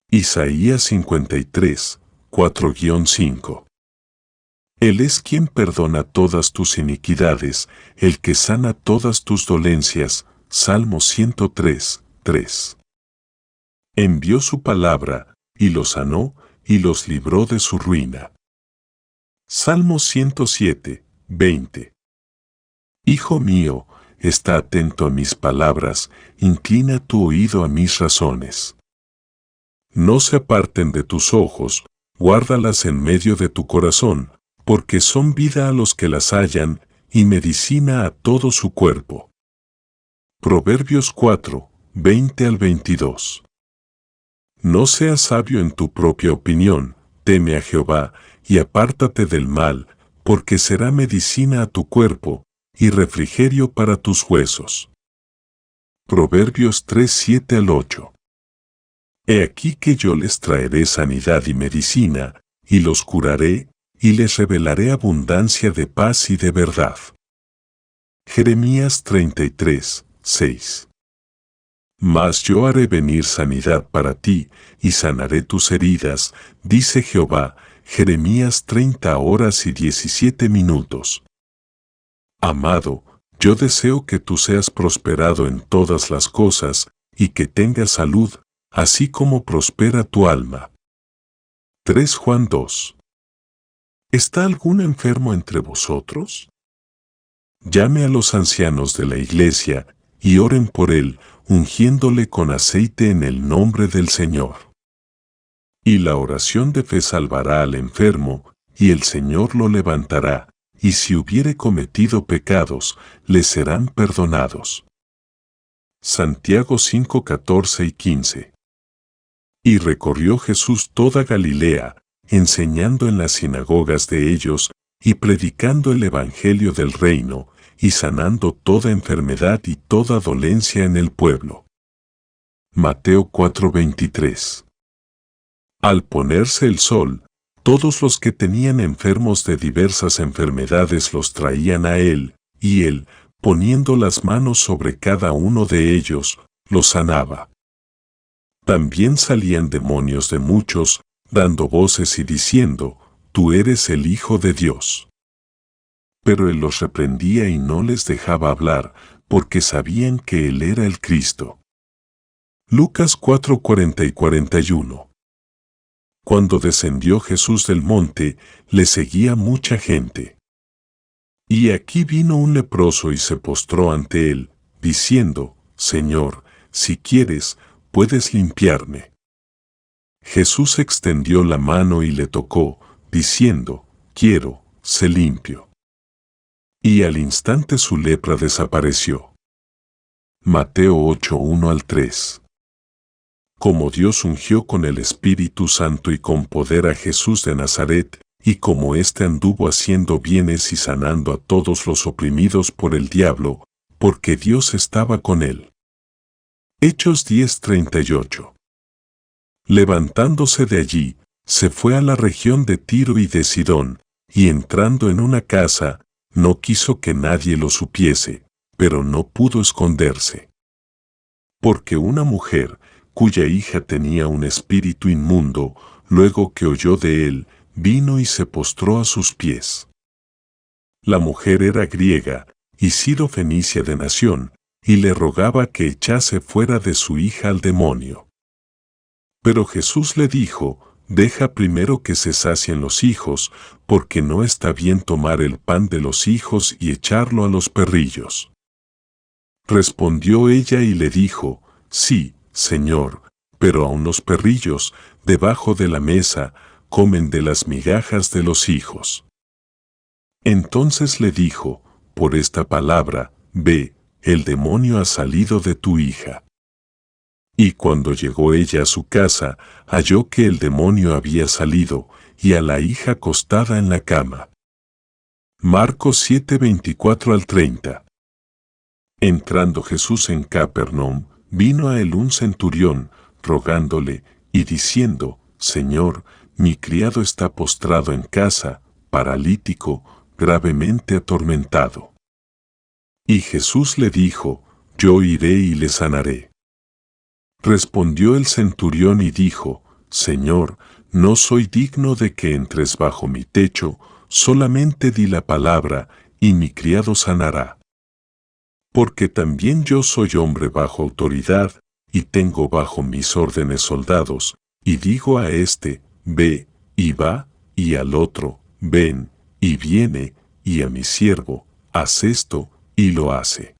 Isaías 53, 4-5. Él es quien perdona todas tus iniquidades, el que sana todas tus dolencias. Salmo 103, 3. Envió su palabra, y los sanó, y los libró de su ruina. Salmo 107, 20. Hijo mío, está atento a mis palabras, inclina tu oído a mis razones. No se aparten de tus ojos, guárdalas en medio de tu corazón, porque son vida a los que las hallan, y medicina a todo su cuerpo. Proverbios 4, 20 al 22. No seas sabio en tu propia opinión, teme a Jehová, y apártate del mal, porque será medicina a tu cuerpo, y refrigerio para tus huesos. Proverbios 3, 7 al 8. He aquí que yo les traeré sanidad y medicina, y los curaré, y les revelaré abundancia de paz y de verdad. Jeremías 33, 6. Mas yo haré venir sanidad para ti, y sanaré tus heridas, dice Jehová. Jeremías 30 horas y 17 minutos. Amado, yo deseo que tú seas prosperado en todas las cosas, y que tengas salud, así como prospera tu alma. 3 Juan 2. ¿Está algún enfermo entre vosotros? Llame a los ancianos de la iglesia, y oren por él, ungiéndole con aceite en el nombre del Señor. Y la oración de fe salvará al enfermo, y el Señor lo levantará, y si hubiere cometido pecados, le serán perdonados. Santiago 5, 14 y 15. Y recorrió Jesús toda Galilea, enseñando en las sinagogas de ellos, y predicando el evangelio del reino, y sanando toda enfermedad y toda dolencia en el pueblo. Mateo 4:23. Al ponerse el sol, todos los que tenían enfermos de diversas enfermedades los traían a él, y él, poniendo las manos sobre cada uno de ellos, los sanaba. También salían demonios de muchos, dando voces y diciendo, «Tú eres el Hijo de Dios». Pero él los reprendía y no les dejaba hablar, porque sabían que él era el Cristo. Lucas 4:40 y 41. Cuando descendió Jesús del monte, le seguía mucha gente. Y aquí vino un leproso y se postró ante él, diciendo, «Señor, si quieres, puedes limpiarme». Jesús extendió la mano y le tocó, diciendo, «Quiero, sé limpio». Y al instante su lepra desapareció. Mateo 8:1 al 3. Como Dios ungió con el Espíritu Santo y con poder a Jesús de Nazaret, y como éste anduvo haciendo bienes y sanando a todos los oprimidos por el diablo, porque Dios estaba con él. Hechos 10:38. Levantándose de allí, se fue a la región de Tiro y de Sidón, y entrando en una casa, no quiso que nadie lo supiese, pero no pudo esconderse. Porque una mujer, cuya hija tenía un espíritu inmundo, luego que oyó de él, vino y se postró a sus pies. La mujer era griega, y siro-fenicia de nación, y le rogaba que echase fuera de su hija al demonio. Pero Jesús le dijo, «Deja primero que se sacien los hijos, porque no está bien tomar el pan de los hijos y echarlo a los perrillos». Respondió ella y le dijo, «Sí, Señor, pero aun los perrillos, debajo de la mesa, comen de las migajas de los hijos». Entonces le dijo, «Por esta palabra, ve, el demonio ha salido de tu hija». Y cuando llegó ella a su casa, halló que el demonio había salido, y a la hija acostada en la cama. Marcos 7:24 al 30. Entrando Jesús en Capernaum, vino a él un centurión, rogándole, y diciendo, «Señor, mi criado está postrado en casa, paralítico, gravemente atormentado». Y Jesús le dijo, «Yo iré y le sanaré». Respondió el centurión y dijo, «Señor, no soy digno de que entres bajo mi techo, solamente di la palabra, y mi criado sanará. Porque también yo soy hombre bajo autoridad, y tengo bajo mis órdenes soldados, y digo a este, ve, y va, y al otro, ven, y viene, y a mi siervo, haz esto, y lo hace».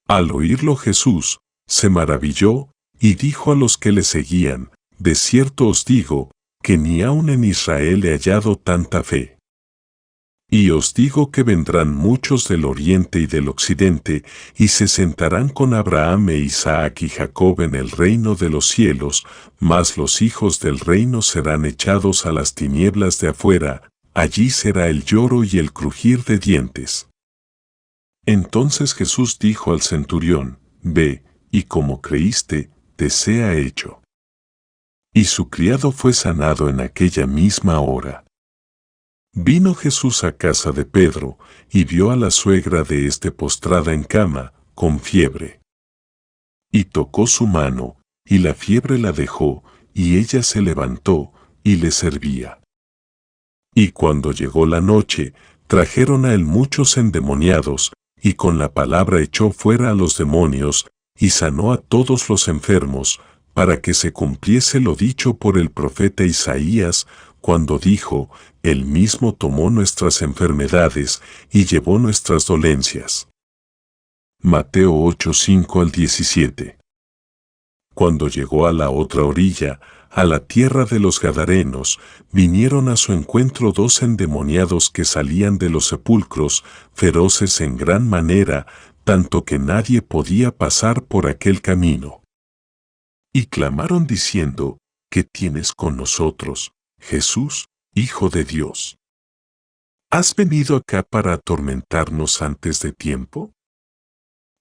Al oírlo Jesús, se maravilló, y dijo a los que le seguían, «De cierto os digo, que ni aun en Israel he hallado tanta fe. Y os digo que vendrán muchos del oriente y del occidente, y se sentarán con Abraham e Isaac y Jacob en el reino de los cielos, mas los hijos del reino serán echados a las tinieblas de afuera, allí será el lloro y el crujir de dientes». Entonces Jesús dijo al centurión, «Ve, y como creíste, te sea hecho». Y su criado fue sanado en aquella misma hora. Vino Jesús a casa de Pedro, y vio a la suegra de éste postrada en cama, con fiebre. Y tocó su mano, y la fiebre la dejó, y ella se levantó, y le servía. Y cuando llegó la noche, trajeron a él muchos endemoniados, y con la palabra echó fuera a los demonios, y sanó a todos los enfermos, para que se cumpliese lo dicho por el profeta Isaías, cuando dijo, «Él mismo tomó nuestras enfermedades y llevó nuestras dolencias». Mateo 8:5 al 17. Cuando llegó a la otra orilla, a la tierra de los Gadarenos, vinieron a su encuentro 2 endemoniados que salían de los sepulcros, feroces en gran manera, tanto que nadie podía pasar por aquel camino. Y clamaron diciendo, «¿Qué tienes con nosotros, Jesús, Hijo de Dios? ¿Has venido acá para atormentarnos antes de tiempo?».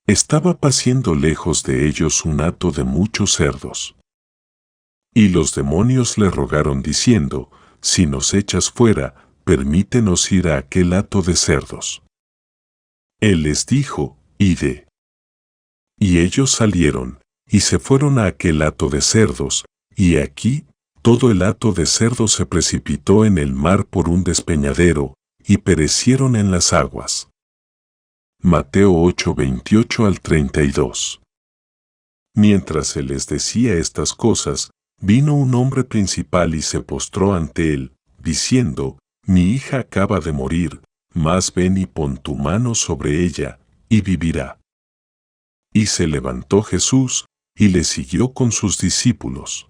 Estaba paciendo lejos de ellos un hato de muchos cerdos. Y los demonios le rogaron diciendo, si nos echas fuera, permítenos ir a aquel hato de cerdos. Él les dijo, id. Y ellos salieron, y se fueron a aquel hato de cerdos, y aquí, todo el hato de cerdos se precipitó en el mar por un despeñadero, y perecieron en las aguas. Mateo 8, 28 al 32. Mientras se les decía estas cosas, vino un hombre principal y se postró ante él, diciendo, mi hija acaba de morir, mas ven y pon tu mano sobre ella, y vivirá. Y se levantó Jesús, y le siguió con sus discípulos.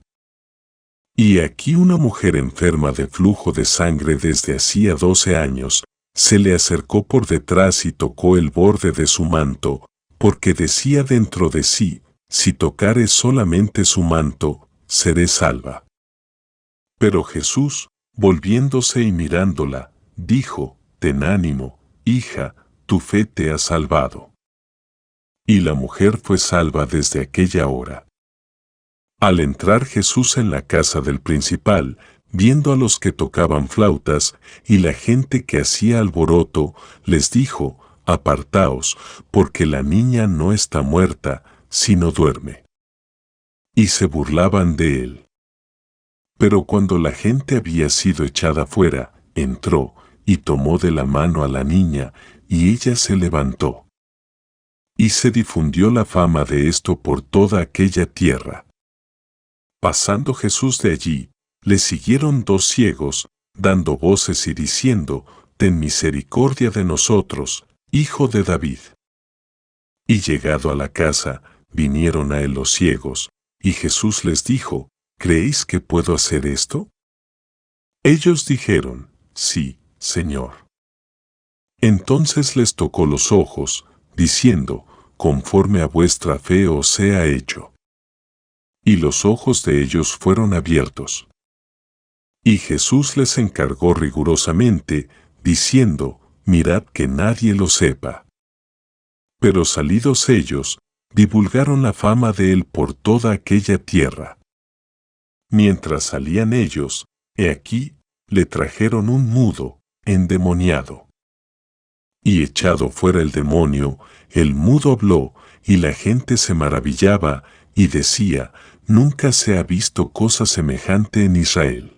Y aquí una mujer enferma de flujo de sangre desde hacía 12 años, se le acercó por detrás y tocó el borde de su manto, porque decía dentro de sí, si tocare solamente su manto, seré salva. Pero Jesús, volviéndose y mirándola, dijo, ten ánimo, hija, tu fe te ha salvado. Y la mujer fue salva desde aquella hora. Al entrar Jesús en la casa del principal, viendo a los que tocaban flautas y la gente que hacía alboroto, les dijo, apartaos, porque la niña no está muerta, sino duerme. Y se burlaban de él. Pero cuando la gente había sido echada fuera, entró, y tomó de la mano a la niña, y ella se levantó. Y se difundió la fama de esto por toda aquella tierra. Pasando Jesús de allí, le siguieron 2 ciegos, dando voces y diciendo, ten misericordia de nosotros, Hijo de David. Y llegado a la casa, vinieron a él los ciegos, y Jesús les dijo, ¿creéis que puedo hacer esto? Ellos dijeron, sí, Señor. Entonces les tocó los ojos, diciendo, conforme a vuestra fe os sea hecho. Y los ojos de ellos fueron abiertos. Y Jesús les encargó rigurosamente, diciendo, mirad que nadie lo sepa. Pero salidos ellos, divulgaron la fama de él por toda aquella tierra. Mientras salían ellos, he aquí, le trajeron un mudo, endemoniado. Y echado fuera el demonio, el mudo habló, y la gente se maravillaba, y decía, nunca se ha visto cosa semejante en Israel.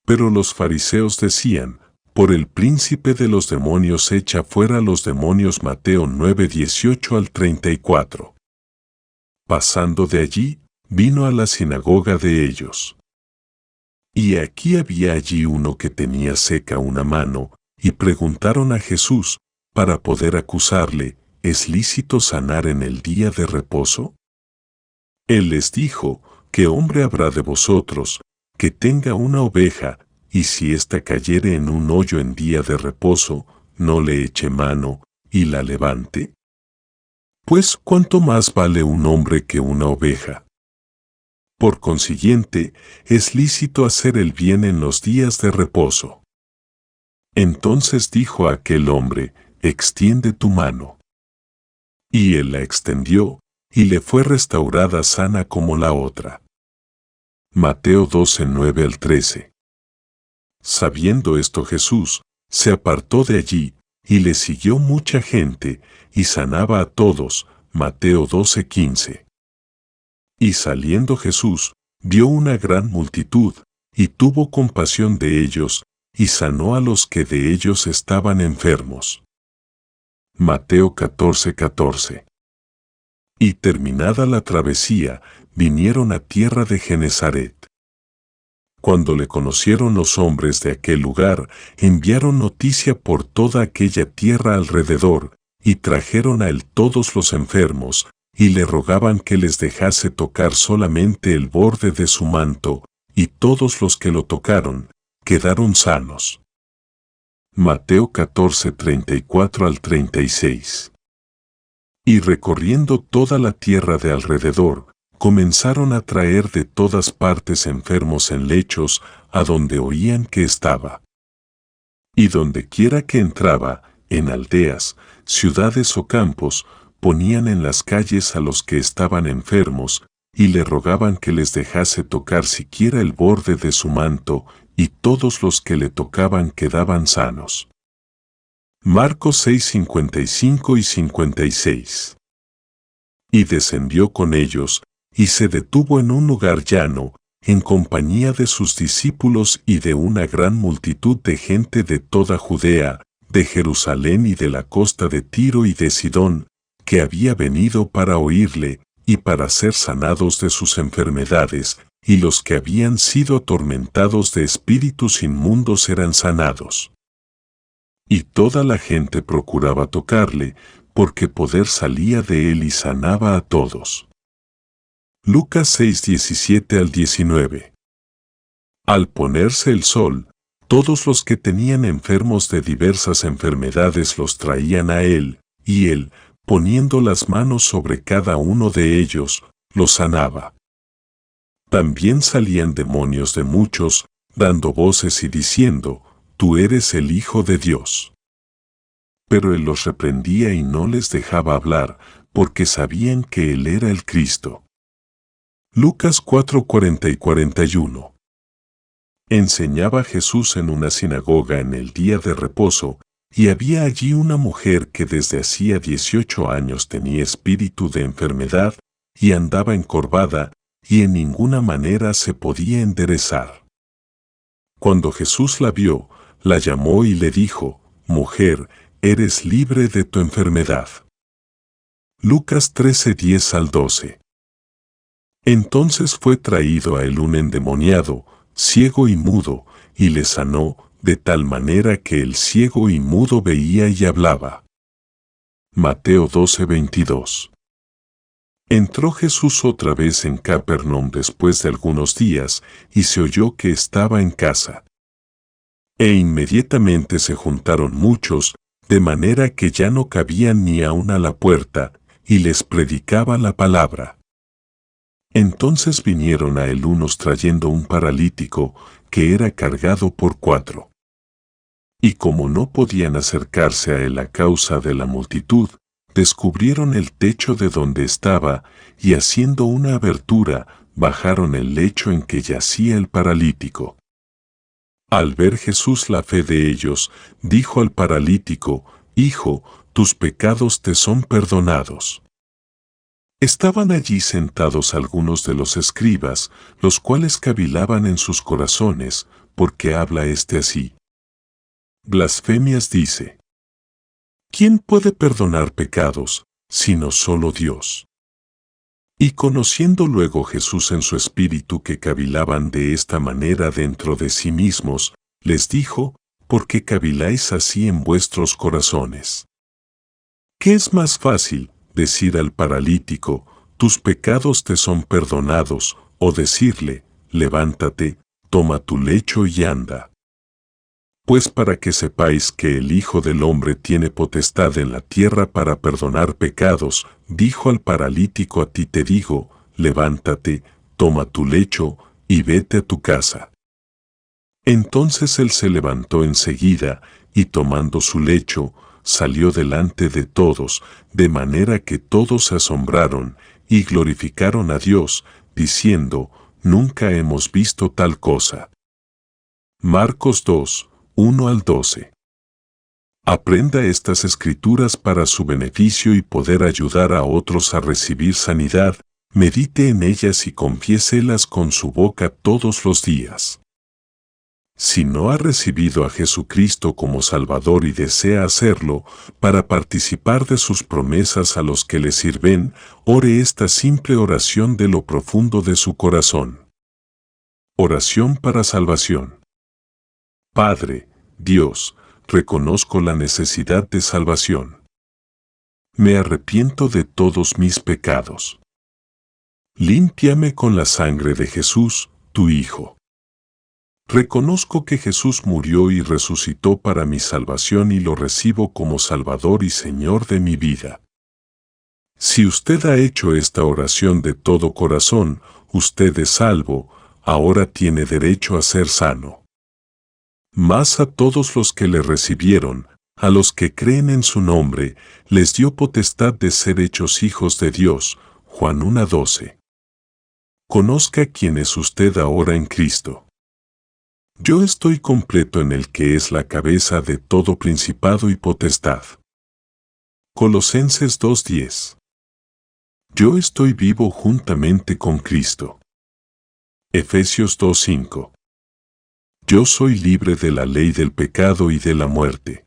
Pero los fariseos decían, por el príncipe de los demonios echa fuera los demonios. Mateo 9, 18 al 34. Pasando de allí, vino a la sinagoga de ellos. Y aquí había allí uno que tenía seca una mano, y preguntaron a Jesús, para poder acusarle, ¿es lícito sanar en el día de reposo? Él les dijo, ¿qué hombre habrá de vosotros, que tenga una oveja, y si ésta cayere en un hoyo en día de reposo, no le eche mano, y la levante? Pues, ¿cuánto más vale un hombre que una oveja? Por consiguiente, es lícito hacer el bien en los días de reposo. Entonces dijo a aquel hombre, extiende tu mano. Y él la extendió, y le fue restaurada sana como la otra. Mateo 12, 9 al 13. Sabiendo esto Jesús, se apartó de allí, y le siguió mucha gente, y sanaba a todos. Mateo 12, 15. Y saliendo Jesús, vio una gran multitud, y tuvo compasión de ellos, y sanó a los que de ellos estaban enfermos. Mateo 14, 14. Y terminada la travesía, vinieron a tierra de Genesaret. Cuando le conocieron los hombres de aquel lugar, enviaron noticia por toda aquella tierra alrededor, y trajeron a él todos los enfermos, y le rogaban que les dejase tocar solamente el borde de su manto, y todos los que lo tocaron, quedaron sanos. Mateo 14, 34 al 36. Y recorriendo toda la tierra de alrededor, comenzaron a traer de todas partes enfermos en lechos, a donde oían que estaba. Y donde quiera que entraba, en aldeas, ciudades o campos, ponían en las calles a los que estaban enfermos, y le rogaban que les dejase tocar siquiera el borde de su manto, y todos los que le tocaban quedaban sanos. Marcos 6, 55 y 56. Y descendió con ellos, y se detuvo en un lugar llano, en compañía de sus discípulos y de una gran multitud de gente de toda Judea, de Jerusalén y de la costa de Tiro y de Sidón, que había venido para oírle, y para ser sanados de sus enfermedades, y los que habían sido atormentados de espíritus inmundos eran sanados. Y toda la gente procuraba tocarle, porque poder salía de él y sanaba a todos. Lucas 6, 17 al 19. Al ponerse el sol, todos los que tenían enfermos de diversas enfermedades los traían a él, y él, poniendo las manos sobre cada uno de ellos, los sanaba. También salían demonios de muchos, dando voces y diciendo, «Tú eres el Hijo de Dios». Pero él los reprendía y no les dejaba hablar, porque sabían que él era el Cristo. Lucas 4, 40 y 41. Enseñaba Jesús en una sinagoga en el día de reposo, y había allí una mujer que desde hacía 18 años tenía espíritu de enfermedad, y andaba encorvada, y en ninguna manera se podía enderezar. Cuando Jesús la vio, la llamó y le dijo, «Mujer, eres libre de tu enfermedad». Lucas 13, 10 al 12. Entonces fue traído a él un endemoniado, ciego y mudo, y le sanó, de tal manera que el ciego y mudo veía y hablaba. Mateo 12, 22. Entró Jesús otra vez en Capernaum después de algunos días, y se oyó que estaba en casa. E inmediatamente se juntaron muchos, de manera que ya no cabían ni aun a la puerta, y les predicaba la palabra. Entonces vinieron a él unos trayendo un paralítico, que era cargado por 4. Y como no podían acercarse a él a causa de la multitud, descubrieron el techo de donde estaba, y haciendo una abertura, bajaron el lecho en que yacía el paralítico. Al ver Jesús la fe de ellos, dijo al paralítico, «Hijo, tus pecados te son perdonados». Estaban allí sentados algunos de los escribas, los cuales cavilaban en sus corazones, ¿por qué habla éste así? Blasfemias dice. ¿Quién puede perdonar pecados, sino solo Dios? Y conociendo luego Jesús en su espíritu que cavilaban de esta manera dentro de sí mismos, les dijo, ¿por qué caviláis así en vuestros corazones? ¿Qué es más fácil, decir al paralítico, tus pecados te son perdonados, o decirle, levántate, toma tu lecho y anda? Pues para que sepáis que el Hijo del Hombre tiene potestad en la tierra para perdonar pecados, dijo al paralítico, a ti te digo, levántate, toma tu lecho, y vete a tu casa. Entonces él se levantó enseguida, y tomando su lecho, salió delante de todos, de manera que todos se asombraron, y glorificaron a Dios, diciendo, nunca hemos visto tal cosa. Marcos 2, 1 al 12. Aprenda estas escrituras para su beneficio y poder ayudar a otros a recibir sanidad, medite en ellas y confiéselas con su boca todos los días. Si no ha recibido a Jesucristo como Salvador y desea hacerlo, para participar de sus promesas a los que le sirven, ore esta simple oración de lo profundo de su corazón. Oración para salvación. Padre, Dios, reconozco la necesidad de salvación. Me arrepiento de todos mis pecados. Límpiame con la sangre de Jesús, tu Hijo. Reconozco que Jesús murió y resucitó para mi salvación y lo recibo como Salvador y Señor de mi vida. Si usted ha hecho esta oración de todo corazón, usted es salvo, ahora tiene derecho a ser sano. Mas a todos los que le recibieron, a los que creen en su nombre, les dio potestad de ser hechos hijos de Dios. Juan 1:12. Conozca quién es usted ahora en Cristo. Yo estoy completo en el que es la cabeza de todo principado y potestad. Colosenses 2:10. Yo estoy vivo juntamente con Cristo. Efesios 2:5. Yo soy libre de la ley del pecado y de la muerte.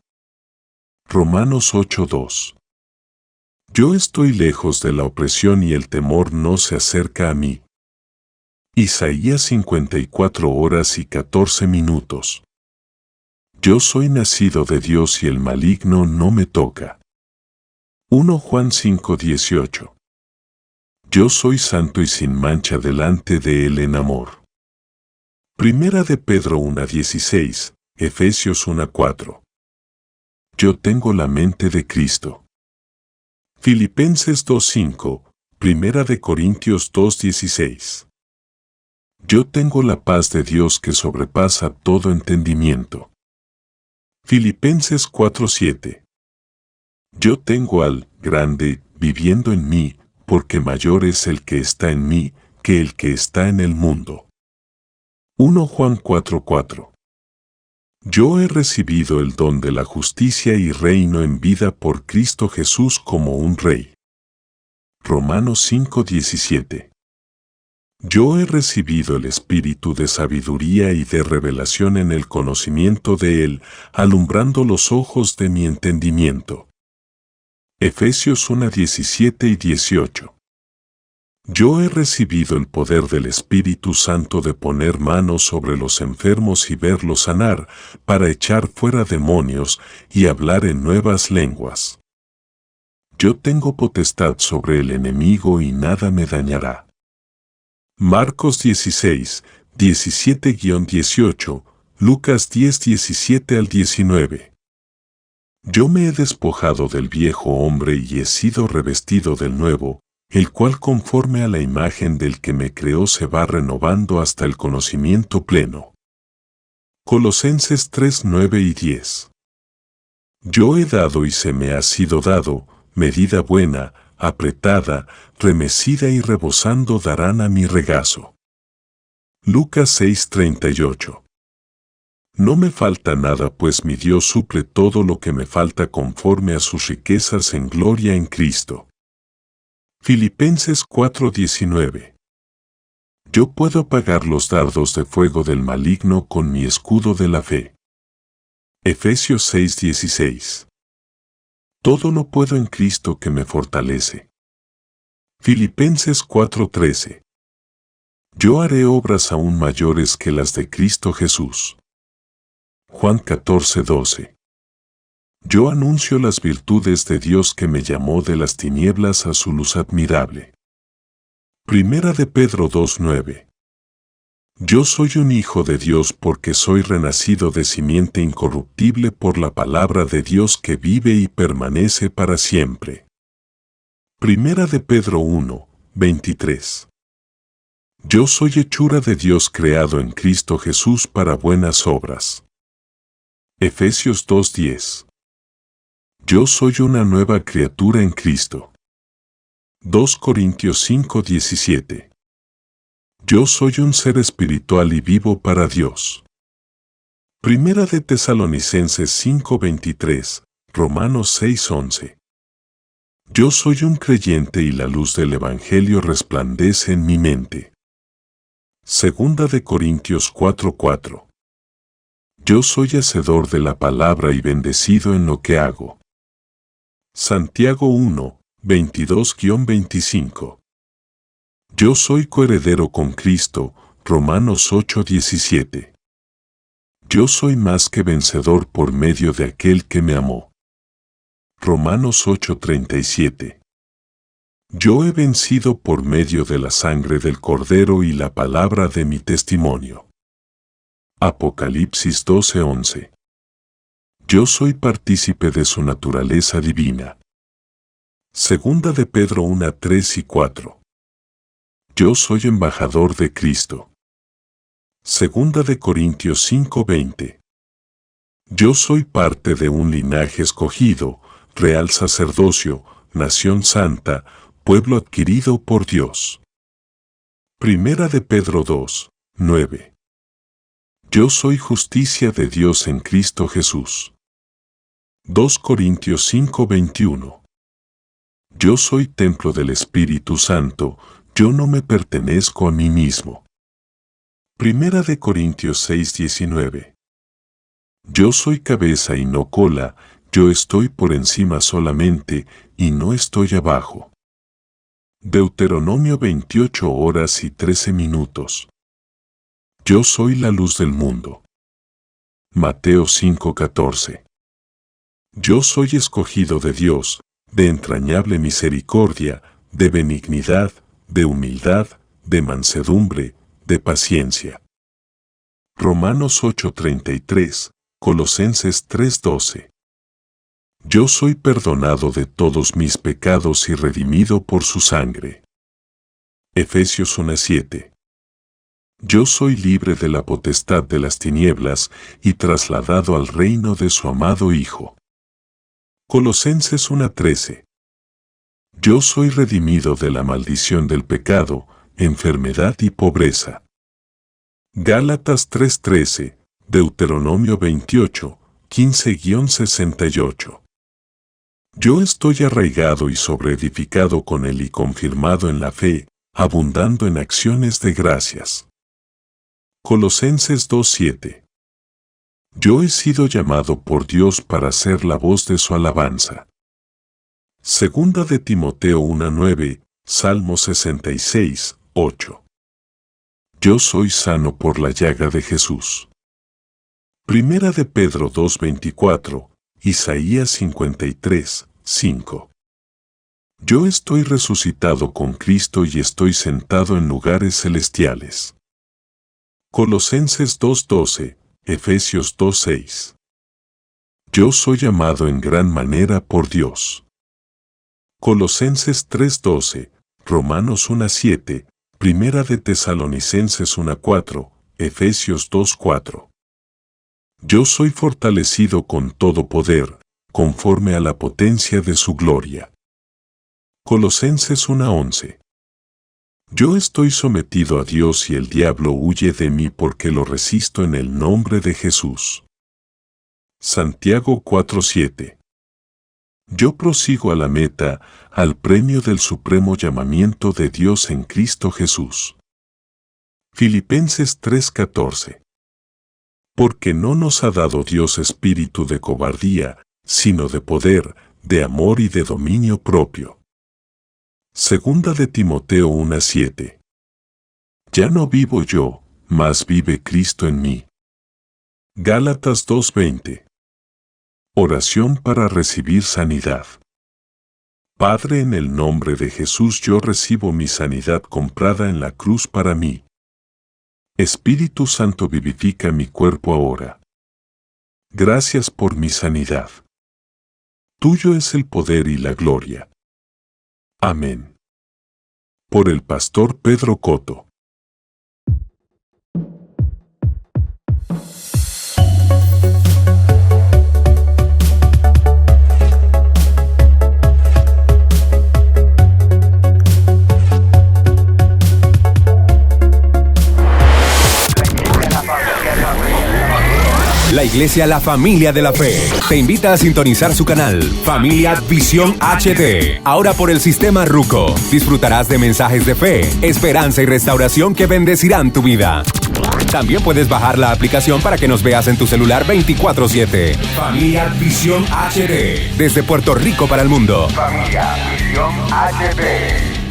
Romanos 8:2. Yo estoy lejos de la opresión y el temor no se acerca a mí. Isaías 54:14. Yo soy nacido de Dios y el maligno no me toca. 1 Juan 5:18. Yo soy santo y sin mancha delante de Él en amor. Primera de Pedro 1:16, Efesios 1:4. Yo tengo la mente de Cristo. Filipenses 2:5, Primera de Corintios 2:16. Yo tengo la paz de Dios que sobrepasa todo entendimiento. Filipenses 4:7. Yo tengo al grande viviendo en mí, porque mayor es el que está en mí que el que está en el mundo. 1 Juan 4:4. Yo he recibido el don de la justicia y reino en vida por Cristo Jesús como un rey. Romanos 5:17. Yo he recibido el espíritu de sabiduría y de revelación en el conocimiento de Él, alumbrando los ojos de mi entendimiento. Efesios 1:17 y 18. Yo he recibido el poder del Espíritu Santo de poner manos sobre los enfermos y verlos sanar, para echar fuera demonios y hablar en nuevas lenguas. Yo tengo potestad sobre el enemigo y nada me dañará. Marcos 16, 17-18, Lucas 10, 17 al 19. Yo me he despojado del viejo hombre y he sido revestido del nuevo, el cual conforme a la imagen del que me creó se va renovando hasta el conocimiento pleno. Colosenses 3, 9 y 10. Yo he dado y se me ha sido dado, medida buena, apretada, remecida y rebosando darán a mi regazo. Lucas 6, 38. No me falta nada, pues mi Dios suple todo lo que me falta conforme a sus riquezas en gloria en Cristo. Filipenses 4:19. Yo puedo apagar los dardos de fuego del maligno con mi escudo de la fe. Efesios 6:16. Todo lo puedo en Cristo que me fortalece. Filipenses 4:13. Yo haré obras aún mayores que las de Cristo Jesús. Juan 14:12. Yo anuncio las virtudes de Dios que me llamó de las tinieblas a su luz admirable. Primera de Pedro 2:9. Yo soy un hijo de Dios porque soy renacido de simiente incorruptible por la palabra de Dios que vive y permanece para siempre. Primera de Pedro 1:23. Yo soy hechura de Dios creado en Cristo Jesús para buenas obras. Efesios 2:10. Yo soy una nueva criatura en Cristo. 2 Corintios 5:17. Yo soy un ser espiritual y vivo para Dios. Primera de Tesalonicenses 5:23, Romanos 6:11. Yo soy un creyente y la luz del Evangelio resplandece en mi mente. Segunda de Corintios 4:4. Yo soy hacedor de la palabra y bendecido en lo que hago. Santiago 1:22-25. Yo soy coheredero con Cristo, Romanos 8:17. Yo soy más que vencedor por medio de aquel que me amó. Romanos 8:37. Yo he vencido por medio de la sangre del Cordero y la palabra de mi testimonio. Apocalipsis 12:11. Yo soy partícipe de su naturaleza divina. Segunda de Pedro 1:3 y 4. Yo soy embajador de Cristo. Segunda de Corintios 5:20. Yo soy parte de un linaje escogido, real sacerdocio, nación santa, pueblo adquirido por Dios. Primera de Pedro 2, 9. Yo soy justicia de Dios en Cristo Jesús. 2 Corintios 5, 21. Yo soy templo del Espíritu Santo, yo no me pertenezco a mí mismo. Primera de Corintios 6, 19. Yo soy cabeza y no cola, yo estoy por encima solamente y no estoy abajo. Deuteronomio 28 horas y 13 minutos. Yo soy la luz del mundo. Mateo 5, 14. Yo soy escogido de Dios, de entrañable misericordia, de benignidad, de humildad, de mansedumbre, de paciencia. Romanos 8:33, Colosenses 3:12. Yo soy perdonado de todos mis pecados y redimido por su sangre. Efesios 1:7. Yo soy libre de la potestad de las tinieblas y trasladado al reino de su amado Hijo. Colosenses 1:13. Yo soy redimido de la maldición del pecado, enfermedad y pobreza. Gálatas 3:13, Deuteronomio 28, 15-68. Yo estoy arraigado y sobreedificado con él y confirmado en la fe, abundando en acciones de gracias. Colosenses 2:7. Yo he sido llamado por Dios para ser la voz de su alabanza. Segunda de Timoteo 1:9, Salmo 66, 8. Yo soy sano por la llaga de Jesús. Primera de Pedro 2:24, Isaías 53, 5. Yo estoy resucitado con Cristo y estoy sentado en lugares celestiales. Colosenses 2:12, Efesios 2:6. Yo soy amado en gran manera por Dios. Colosenses 3:12, Romanos 1:7, Primera de Tesalonicenses 1:4, Efesios 2:4. Yo soy fortalecido con todo poder, conforme a la potencia de su gloria. Colosenses 1:11. Yo estoy sometido a Dios y el diablo huye de mí porque lo resisto en el nombre de Jesús. Santiago 4:7. Yo prosigo a la meta, al premio del supremo llamamiento de Dios en Cristo Jesús. Filipenses 3:14. Porque no nos ha dado Dios espíritu de cobardía, sino de poder, de amor y de dominio propio. Segunda de Timoteo 1:7. Ya no vivo yo, mas vive Cristo en mí. Gálatas 2:20. Oración para recibir sanidad. Padre, en el nombre de Jesús yo recibo mi sanidad comprada en la cruz para mí. Espíritu Santo vivifica mi cuerpo ahora. Gracias por mi sanidad. Tuyo es el poder y la gloria. Amén. Por el pastor Pedro Coto. La Iglesia La Familia de la Fe te invita a sintonizar su canal Familia Visión HD. Ahora por el sistema Ruco disfrutarás de mensajes de fe, esperanza y restauración que bendecirán tu vida. También puedes bajar la aplicación para que nos veas en tu celular 24/7. Familia Visión HD. Desde Puerto Rico para el mundo. Familia Visión HD.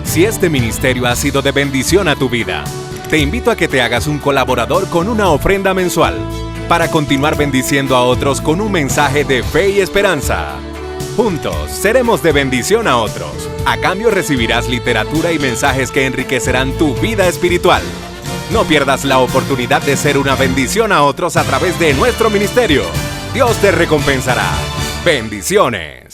Si este ministerio ha sido de bendición a tu vida, te invito a que te hagas un colaborador con una ofrenda mensual para continuar bendiciendo a otros con un mensaje de fe y esperanza. Juntos seremos de bendición a otros. A cambio recibirás literatura y mensajes que enriquecerán tu vida espiritual. No pierdas la oportunidad de ser una bendición a otros a través de nuestro ministerio. Dios te recompensará. Bendiciones.